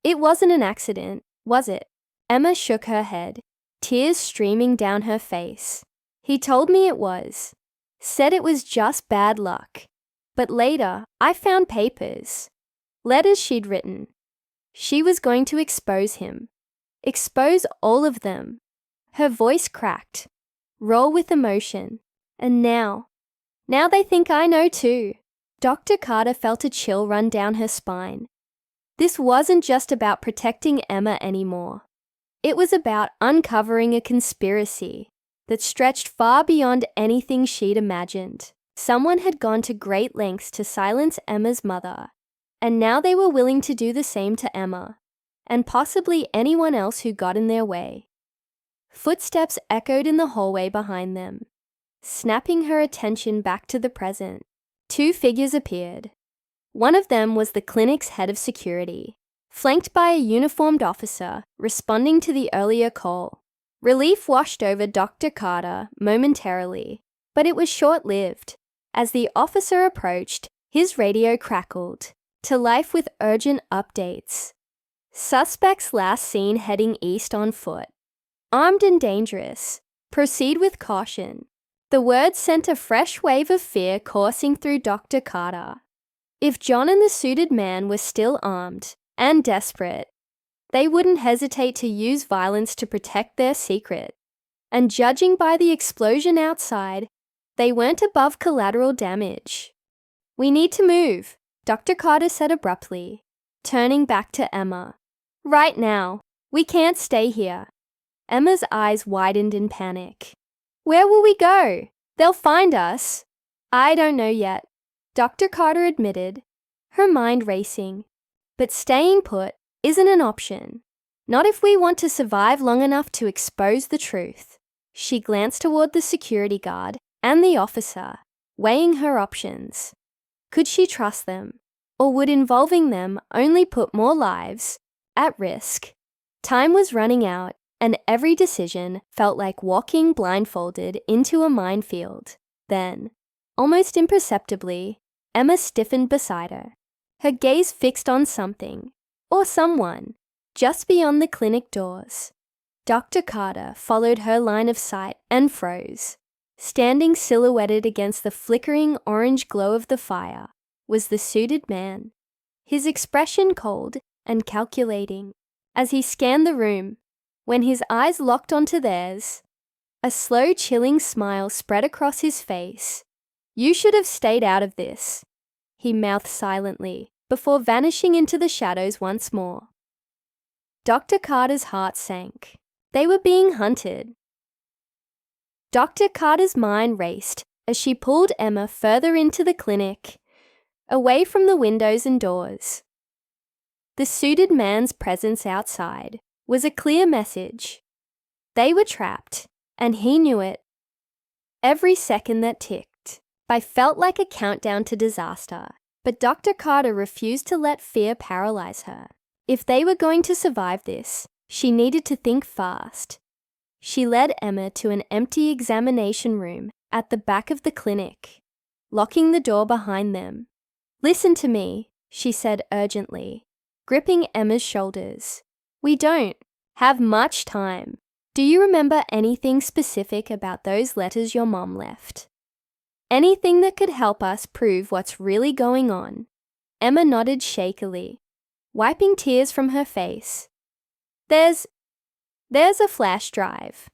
[SPEAKER 1] It wasn't an accident, was it? Emma shook her head, tears streaming down her face. He told me it was. Said it was just bad luck. But later, I found papers. Letters she'd written. She was going to expose him. Expose all of them. Her voice cracked, raw with emotion. And now they think I know too. Dr. Carter felt a chill run down her spine. This wasn't just about protecting Emma anymore. It was about uncovering a conspiracy that stretched far beyond anything she'd imagined. Someone had gone to great lengths to silence Emma's mother, and now they were willing to do the same to Emma, and possibly anyone else who got in their way. Footsteps echoed in the hallway behind them, snapping her attention back to the present. Two figures appeared. One of them was the clinic's head of security, flanked by a uniformed officer responding to the earlier call. Relief washed over Dr. Carter momentarily, but it was short-lived. As the officer approached, his radio crackled to life with urgent updates. Suspects last seen heading east on foot. Armed and dangerous. Proceed with caution. The words sent a fresh wave of fear coursing through Dr. Carter. If John and the suited man were still armed and desperate, they wouldn't hesitate to use violence to protect their secret. And judging by the explosion outside, they weren't above collateral damage. We need to move, Dr. Carter said abruptly, turning back to Emma. Right now. We can't stay here. Emma's eyes widened in panic. Where will we go? They'll find us. I don't know yet, Dr. Carter admitted, her mind racing. But staying put isn't an option. Not if we want to survive long enough to expose the truth. She glanced toward the security guard and the officer, weighing her options. Could she trust them? Or would involving them only put more lives at risk? Time was running out, and every decision felt like walking blindfolded into a minefield. Then, almost imperceptibly, Emma stiffened beside her, her gaze fixed on something, or someone, just beyond the clinic doors. Dr. Carter followed her line of sight and froze. Standing silhouetted against the flickering orange glow of the fire was the suited man, his expression cold and calculating. As he scanned the room, when his eyes locked onto theirs, a slow, chilling smile spread across his face. You should have stayed out of this, he mouthed silently, before vanishing into the shadows once more. Dr. Carter's heart sank. They were being hunted. Dr. Carter's mind raced, as she pulled Emma further into the clinic, away from the windows and doors. The suited man's presence outside was a clear message. They were trapped, and he knew it. Every second that ticked by felt like a countdown to disaster, but Dr. Carter refused to let fear paralyze her. If they were going to survive this, she needed to think fast. She led Emma to an empty examination room at the back of the clinic, locking the door behind them. "Listen to me," she said urgently, gripping Emma's shoulders. "We don't have much time. Do you remember anything specific about those letters your mom left? Anything that could help us prove what's really going on?" Emma nodded shakily, wiping tears from her face. There's a flash drive.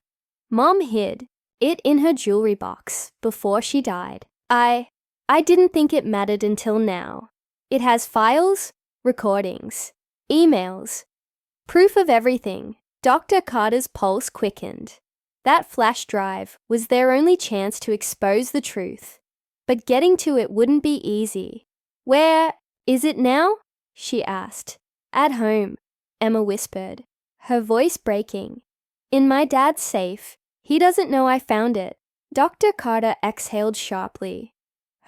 [SPEAKER 1] Mom hid it in her jewelry box before she died. I didn't think it mattered until now. It has files, recordings, emails, proof of everything." Dr. Carter's pulse quickened. That flash drive was their only chance to expose the truth, but getting to it wouldn't be easy. "Where is it now?" she asked. "At home," Emma whispered, her voice breaking. "In my dad's safe. He doesn't know I found it." Dr. Carter exhaled sharply,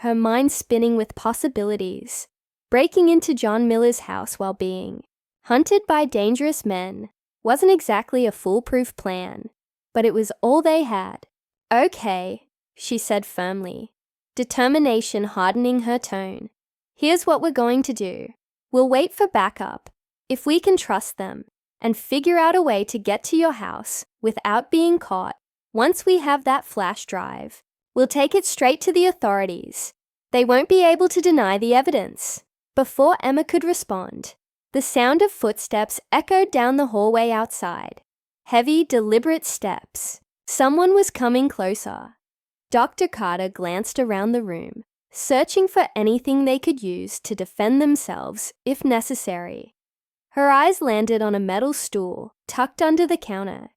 [SPEAKER 1] her mind spinning with possibilities. Breaking into John Miller's house while being hunted by dangerous men wasn't exactly a foolproof plan, but it was all they had. "Okay," she said firmly, determination hardening her tone. "Here's what we're going to do. We'll wait for backup, if we can trust them, and figure out a way to get to your house without being caught. Once we have that flash drive, we'll take it straight to the authorities. They won't be able to deny the evidence." Before Emma could respond, the sound of footsteps echoed down the hallway outside. Heavy, deliberate steps. Someone was coming closer. Dr. Carter glanced around the room, searching for anything they could use to defend themselves if necessary. Her eyes landed on a metal stool tucked under the counter.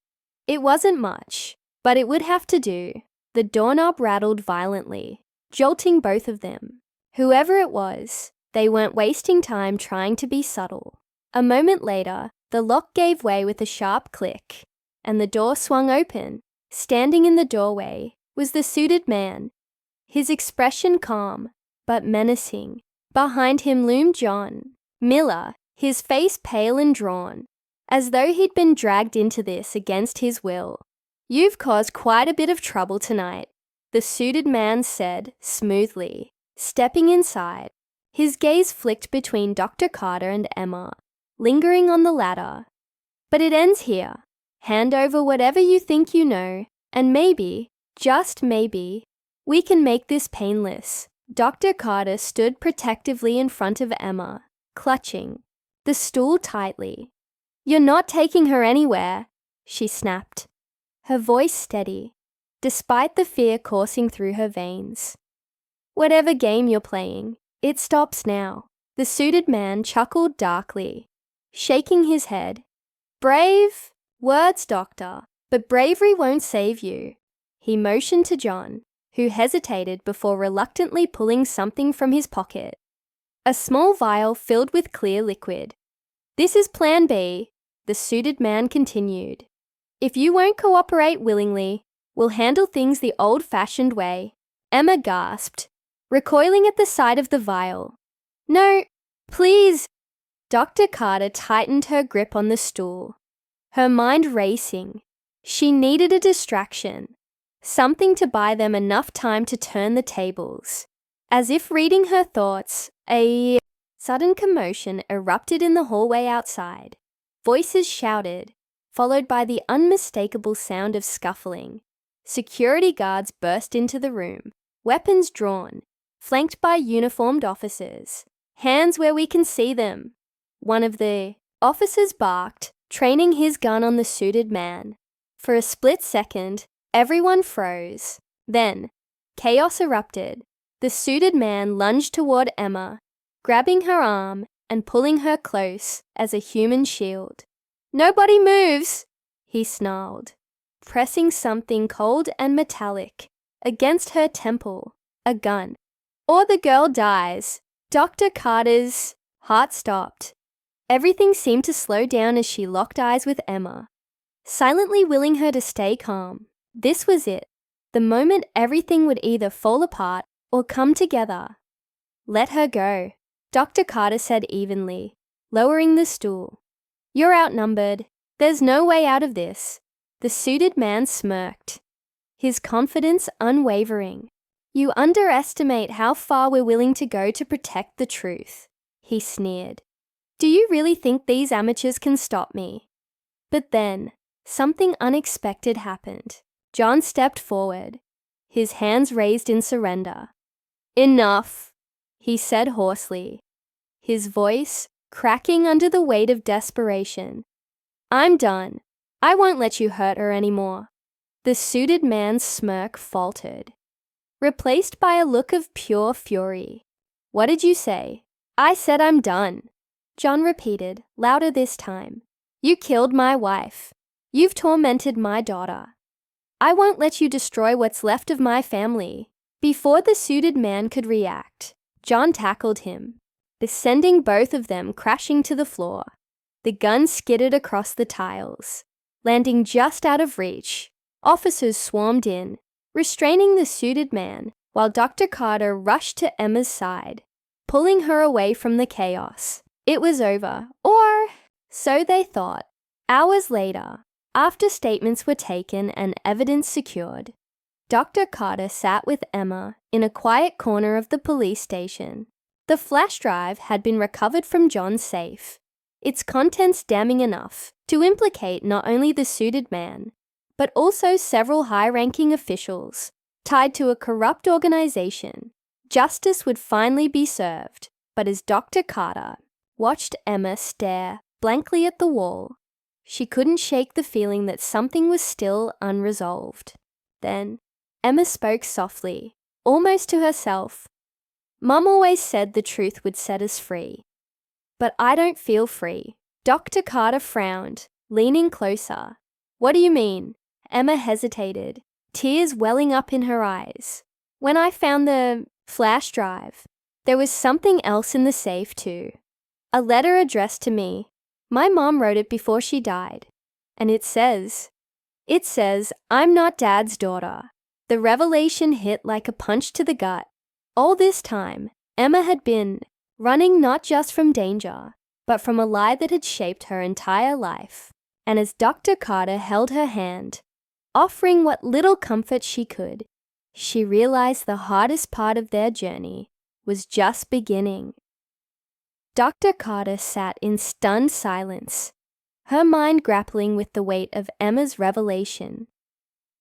[SPEAKER 1] It wasn't much, but it would have to do. The doorknob rattled violently, jolting both of them. Whoever it was, they weren't wasting time trying to be subtle. A moment later, the lock gave way with a sharp click, and the door swung open. Standing in the doorway was the suited man, his expression calm but menacing. Behind him loomed John Miller, his face pale and drawn, as though he'd been dragged into this against his will. "You've caused quite a bit of trouble tonight," the suited man said smoothly, stepping inside. His gaze flicked between Dr. Carter and Emma, lingering on the latter. "But it ends here. Hand over whatever you think you know, and maybe, just maybe, we can make this painless." Dr. Carter stood protectively in front of Emma, clutching the stool tightly. "You're not taking her anywhere," she snapped, her voice steady, despite the fear coursing through her veins. "Whatever game you're playing, it stops now." The suited man chuckled darkly, shaking his head. "Brave words, doctor, but bravery won't save you." He motioned to John, who hesitated before reluctantly pulling something from his pocket. A small vial filled with clear liquid. "This is Plan B," the suited man continued. "If you won't cooperate willingly, we'll handle things the old-fashioned way." Emma gasped, recoiling at the sight of the vial. "No, please." Dr. Carter tightened her grip on the stool, her mind racing. She needed a distraction, something to buy them enough time to turn the tables. As if reading her thoughts, a sudden commotion erupted in the hallway outside. Voices shouted, followed by the unmistakable sound of scuffling. Security guards burst into the room, weapons drawn, flanked by uniformed officers. "Hands where we can see them," one of the officers barked, training his gun on the suited man. For a split second, everyone froze. Then, chaos erupted. The suited man lunged toward Emma, grabbing her arm and pulling her close as a human shield. "Nobody moves," he snarled, pressing something cold and metallic against her temple, a gun. Or the girl dies. Dr. Carter's heart stopped. Everything seemed to slow down as she locked eyes with Emma, silently willing her to stay calm. This was it, the moment everything would either fall apart or come together. "Let her go," Dr. Carter said evenly, lowering the stool. "You're outnumbered. There's no way out of this." The suited man smirked, his confidence unwavering. "You underestimate how far we're willing to go to protect the truth," he sneered. "Do you really think these amateurs can stop me?" But then, something unexpected happened. John stepped forward, his hands raised in surrender. "Enough," he said hoarsely, his voice cracking under the weight of desperation. "I'm done. I won't let you hurt her anymore." The suited man's smirk faltered, replaced by a look of pure fury. "What did you say?" "I said I'm done," John repeated, louder this time. "You killed my wife. You've tormented my daughter. I won't let you destroy what's left of my family." Before the suited man could react, John tackled him, sending both of them crashing to the floor. The gun skidded across the tiles, landing just out of reach. Officers swarmed in, restraining the suited man, while Dr. Carter rushed to Emma's side, pulling her away from the chaos. It was over, or so they thought. Hours later, after statements were taken and evidence secured, Dr. Carter sat with Emma in a quiet corner of the police station. The flash drive had been recovered from John's safe, its contents damning enough to implicate not only the suited man, but also several high-ranking officials tied to a corrupt organization. Justice would finally be served, but as Dr. Carter watched Emma stare blankly at the wall, she couldn't shake the feeling that something was still unresolved. Then, Emma spoke softly, almost to herself. "Mum always said the truth would set us free. But I don't feel free." Dr. Carter frowned, leaning closer. "What do you mean?" Emma hesitated, tears welling up in her eyes. "When I found the flash drive, there was something else in the safe too. A letter addressed to me. My mom wrote it before she died. And it says, I'm not Dad's daughter." The revelation hit like a punch to the gut. All this time, Emma had been running not just from danger, but from a lie that had shaped her entire life. And as Dr. Carter held her hand, offering what little comfort she could, she realized the hardest part of their journey was just beginning. Dr. Carter sat in stunned silence, her mind grappling with the weight of Emma's revelation.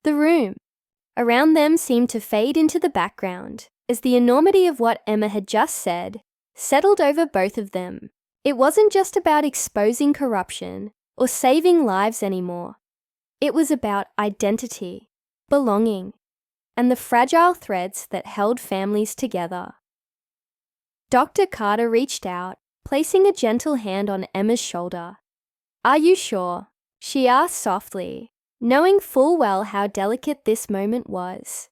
[SPEAKER 1] The room around them seemed to fade into the background as the enormity of what Emma had just said settled over both of them. It wasn't just about exposing corruption or saving lives anymore. It was about identity, belonging, and the fragile threads that held families together. Dr. Carter reached out, placing a gentle hand on Emma's shoulder. "Are you sure?" she asked softly, knowing full well how delicate this moment was.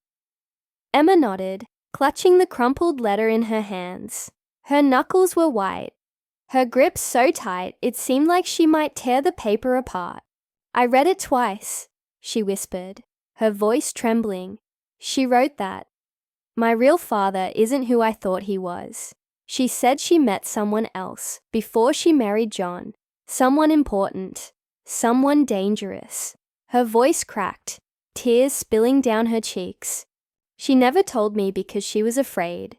[SPEAKER 1] Emma nodded, clutching the crumpled letter in her hands. Her knuckles were white, her grip so tight it seemed like she might tear the paper apart. "I read it twice," she whispered, her voice trembling. "She wrote that my real father isn't who I thought he was. She said she met someone else before she married John, someone important, someone dangerous." Her voice cracked, tears spilling down her cheeks. "She never told me because she was afraid.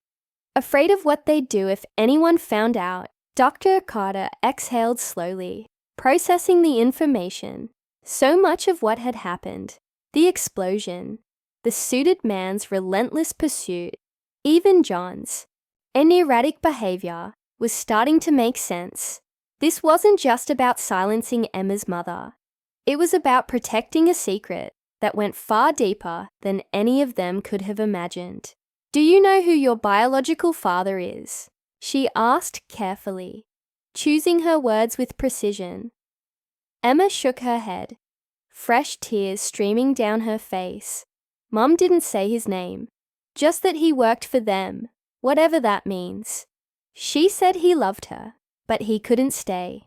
[SPEAKER 1] Afraid of what they'd do if anyone found out." Dr. Carter exhaled slowly, processing the information. So much of what had happened, the explosion, the suited man's relentless pursuit, even John's erratic behavior, was starting to make sense. This wasn't just about silencing Emma's mother. It was about protecting a secret that went far deeper than any of them could have imagined. "Do you know who your biological father is?" she asked carefully, choosing her words with precision. Emma shook her head, fresh tears streaming down her face. Mom didn't say his name, just that he worked for them, whatever that means. She said he loved her, but he couldn't stay.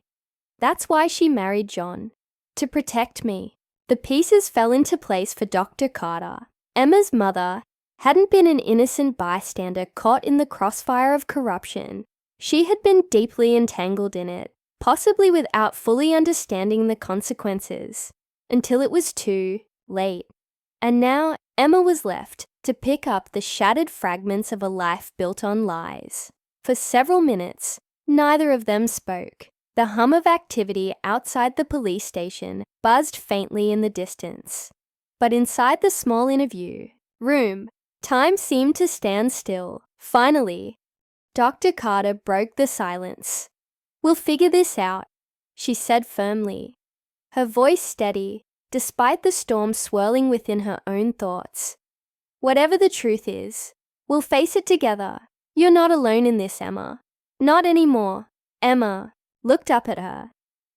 [SPEAKER 1] That's why she married John, to protect me. The pieces fell into place for Dr. Carter. Emma's mother hadn't been an innocent bystander caught in the crossfire of corruption. She had been deeply entangled in it, possibly without fully understanding the consequences, until it was too late. And now Emma was left to pick up the shattered fragments of a life built on lies. For several minutes, neither of them spoke. The hum of activity outside the police station buzzed faintly in the distance. But inside the small interview room, time seemed to stand still. Finally, Dr. Carter broke the silence. "We'll figure this out," she said firmly, her voice steady, despite the storm swirling within her own thoughts. "Whatever the truth is, we'll face it together. You're not alone in this, Emma. Not anymore." Emma looked up at her,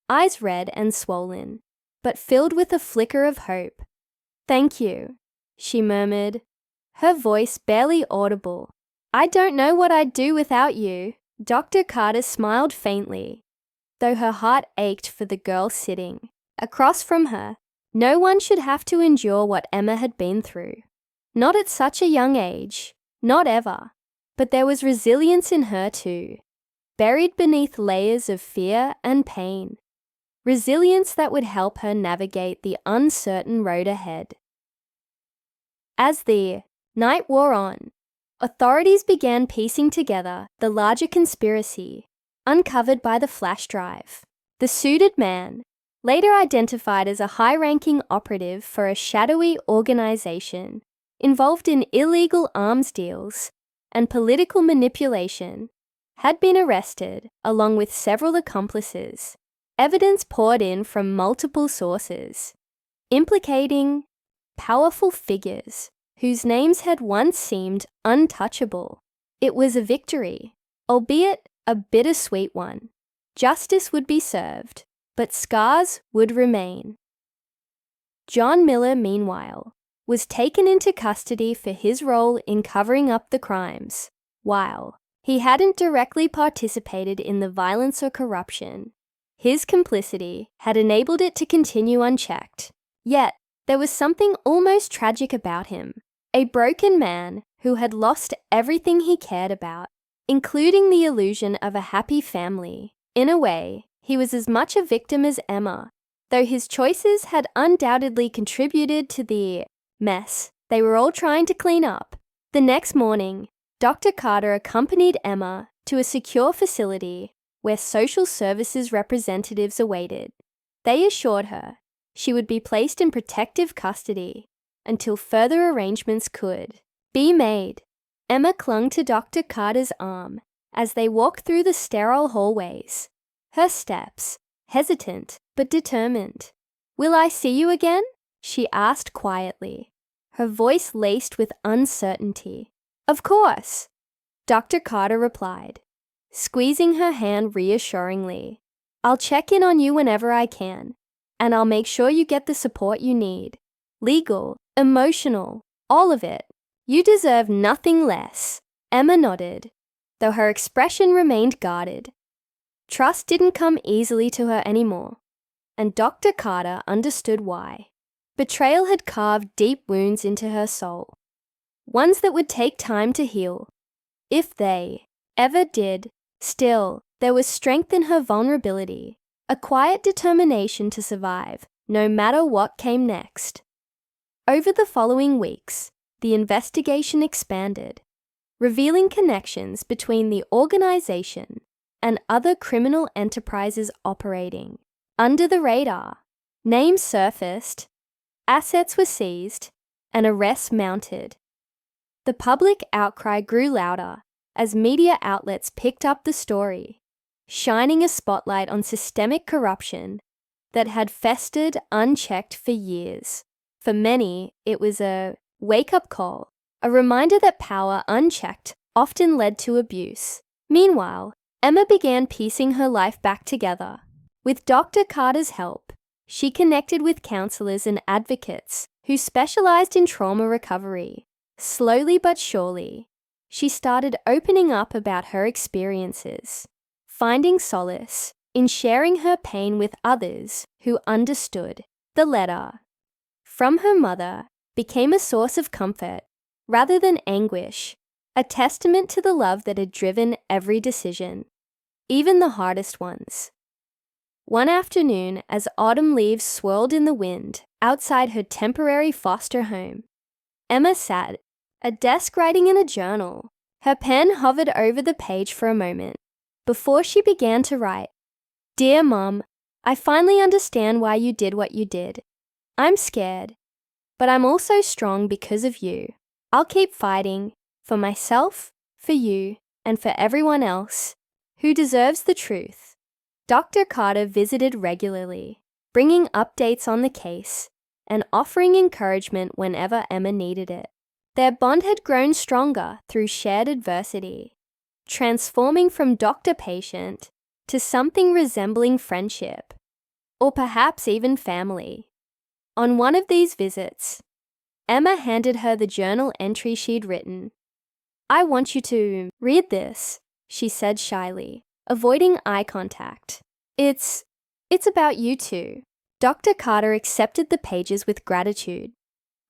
[SPEAKER 1] eyes red and swollen, but filled with a flicker of hope. "Thank you," she murmured, her voice barely audible. "I don't know what I'd do without you." Dr. Carter smiled faintly, though her heart ached for the girl sitting across from her. No one should have to endure what Emma had been through. Not at such a young age, not ever. But there was resilience in her too, buried beneath layers of fear and pain. Resilience that would help her navigate the uncertain road ahead. As the night wore on, authorities began piecing together the larger conspiracy uncovered by the flash drive. The suited man, later identified as a high-ranking operative for a shadowy organization involved in illegal arms deals and political manipulation, had been arrested along with several accomplices. Evidence poured in from multiple sources, implicating powerful figures whose names had once seemed untouchable. It was a victory, albeit a bittersweet one. Justice would be served, but scars would remain. John Miller, meanwhile, was taken into custody for his role in covering up the crimes. While he hadn't directly participated in the violence or corruption, his complicity had enabled it to continue unchecked. Yet, there was something almost tragic about him. A broken man who had lost everything he cared about, including the illusion of a happy family. In a way, he was as much a victim as Emma, though his choices had undoubtedly contributed to the mess they were all trying to clean up. The next morning, Dr. Carter accompanied Emma to a secure facility where social services representatives awaited. They assured her she would be placed in protective custody until further arrangements could be made. Emma clung to Dr. Carter's arm as they walked through the sterile hallways, her steps hesitant but determined. "Will I see you again?" she asked quietly, her voice laced with uncertainty. "Of course," Dr. Carter replied, squeezing her hand reassuringly. "I'll check in on you whenever I can, and I'll make sure you get the support you need. Legal, emotional, all of it. You deserve nothing less." Emma nodded, though her expression remained guarded. Trust didn't come easily to her anymore, and Dr. Carter understood why. Betrayal had carved deep wounds into her soul, ones that would take time to heal, if they ever did. Still, there was strength in her vulnerability, a quiet determination to survive, no matter what came next. Over the following weeks, the investigation expanded, revealing connections between the organization and other criminal enterprises operating under the radar. Names surfaced, assets were seized, and arrests mounted. The public outcry grew louder as media outlets picked up the story, shining a spotlight on systemic corruption that had festered unchecked for years. For many, it was a wake-up call, a reminder that power unchecked often led to abuse. Meanwhile, Emma began piecing her life back together. With Dr. Carter's help, she connected with counselors and advocates who specialized in trauma recovery. Slowly but surely, she started opening up about her experiences, finding solace in sharing her pain with others who understood. The letter from her mother became a source of comfort rather than anguish, a testament to the love that had driven every decision, even the hardest ones. One afternoon, as autumn leaves swirled in the wind outside her temporary foster home, Emma sat at a desk writing in a journal. Her pen hovered over the page for a moment before she began to write. "Dear Mom, I finally understand why you did what you did. I'm scared, but I'm also strong because of you. I'll keep fighting for myself, for you, and for everyone else who deserves the truth." Dr. Carter visited regularly, bringing updates on the case and offering encouragement whenever Emma needed it. Their bond had grown stronger through shared adversity, transforming from doctor-patient to something resembling friendship, or perhaps even family. On one of these visits, Emma handed her the journal entry she'd written. "I want you to read this," she said shyly, avoiding eye contact. It's about you two." Dr. Carter accepted the pages with gratitude,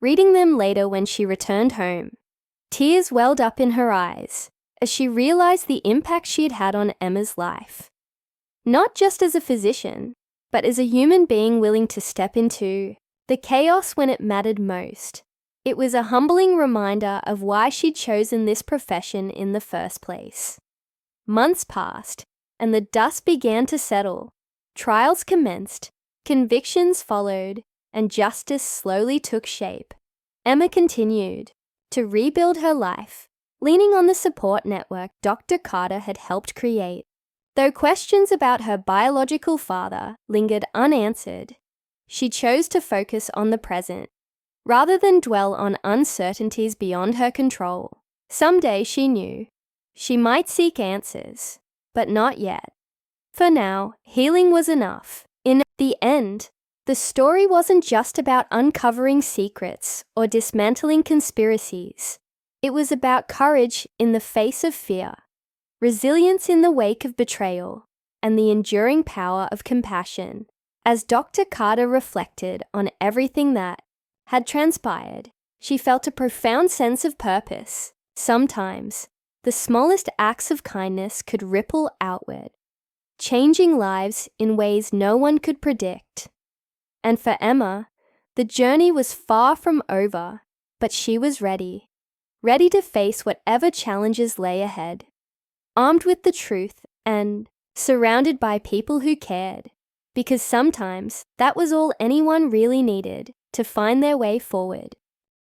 [SPEAKER 1] reading them later when she returned home. Tears welled up in her eyes as she realized the impact she'd had on Emma's life. Not just as a physician, but as a human being willing to step into the chaos when it mattered most. It was a humbling reminder of why she'd chosen this profession in the first place. Months passed, and the dust began to settle. Trials commenced, convictions followed, and justice slowly took shape. Emma continued to rebuild her life, leaning on the support network Dr. Carter had helped create. Though questions about her biological father lingered unanswered, she chose to focus on the present, rather than dwell on uncertainties beyond her control. Someday, she knew, she might seek answers, but not yet. For now, healing was enough. In the end, the story wasn't just about uncovering secrets or dismantling conspiracies. It was about courage in the face of fear, resilience in the wake of betrayal, and the enduring power of compassion. As Dr. Carter reflected on everything that had transpired, she felt a profound sense of purpose. Sometimes, the smallest acts of kindness could ripple outward, changing lives in ways no one could predict. And for Emma, the journey was far from over, but she was ready to face whatever challenges lay ahead, armed with the truth and surrounded by people who cared, because sometimes that was all anyone really needed to find their way forward.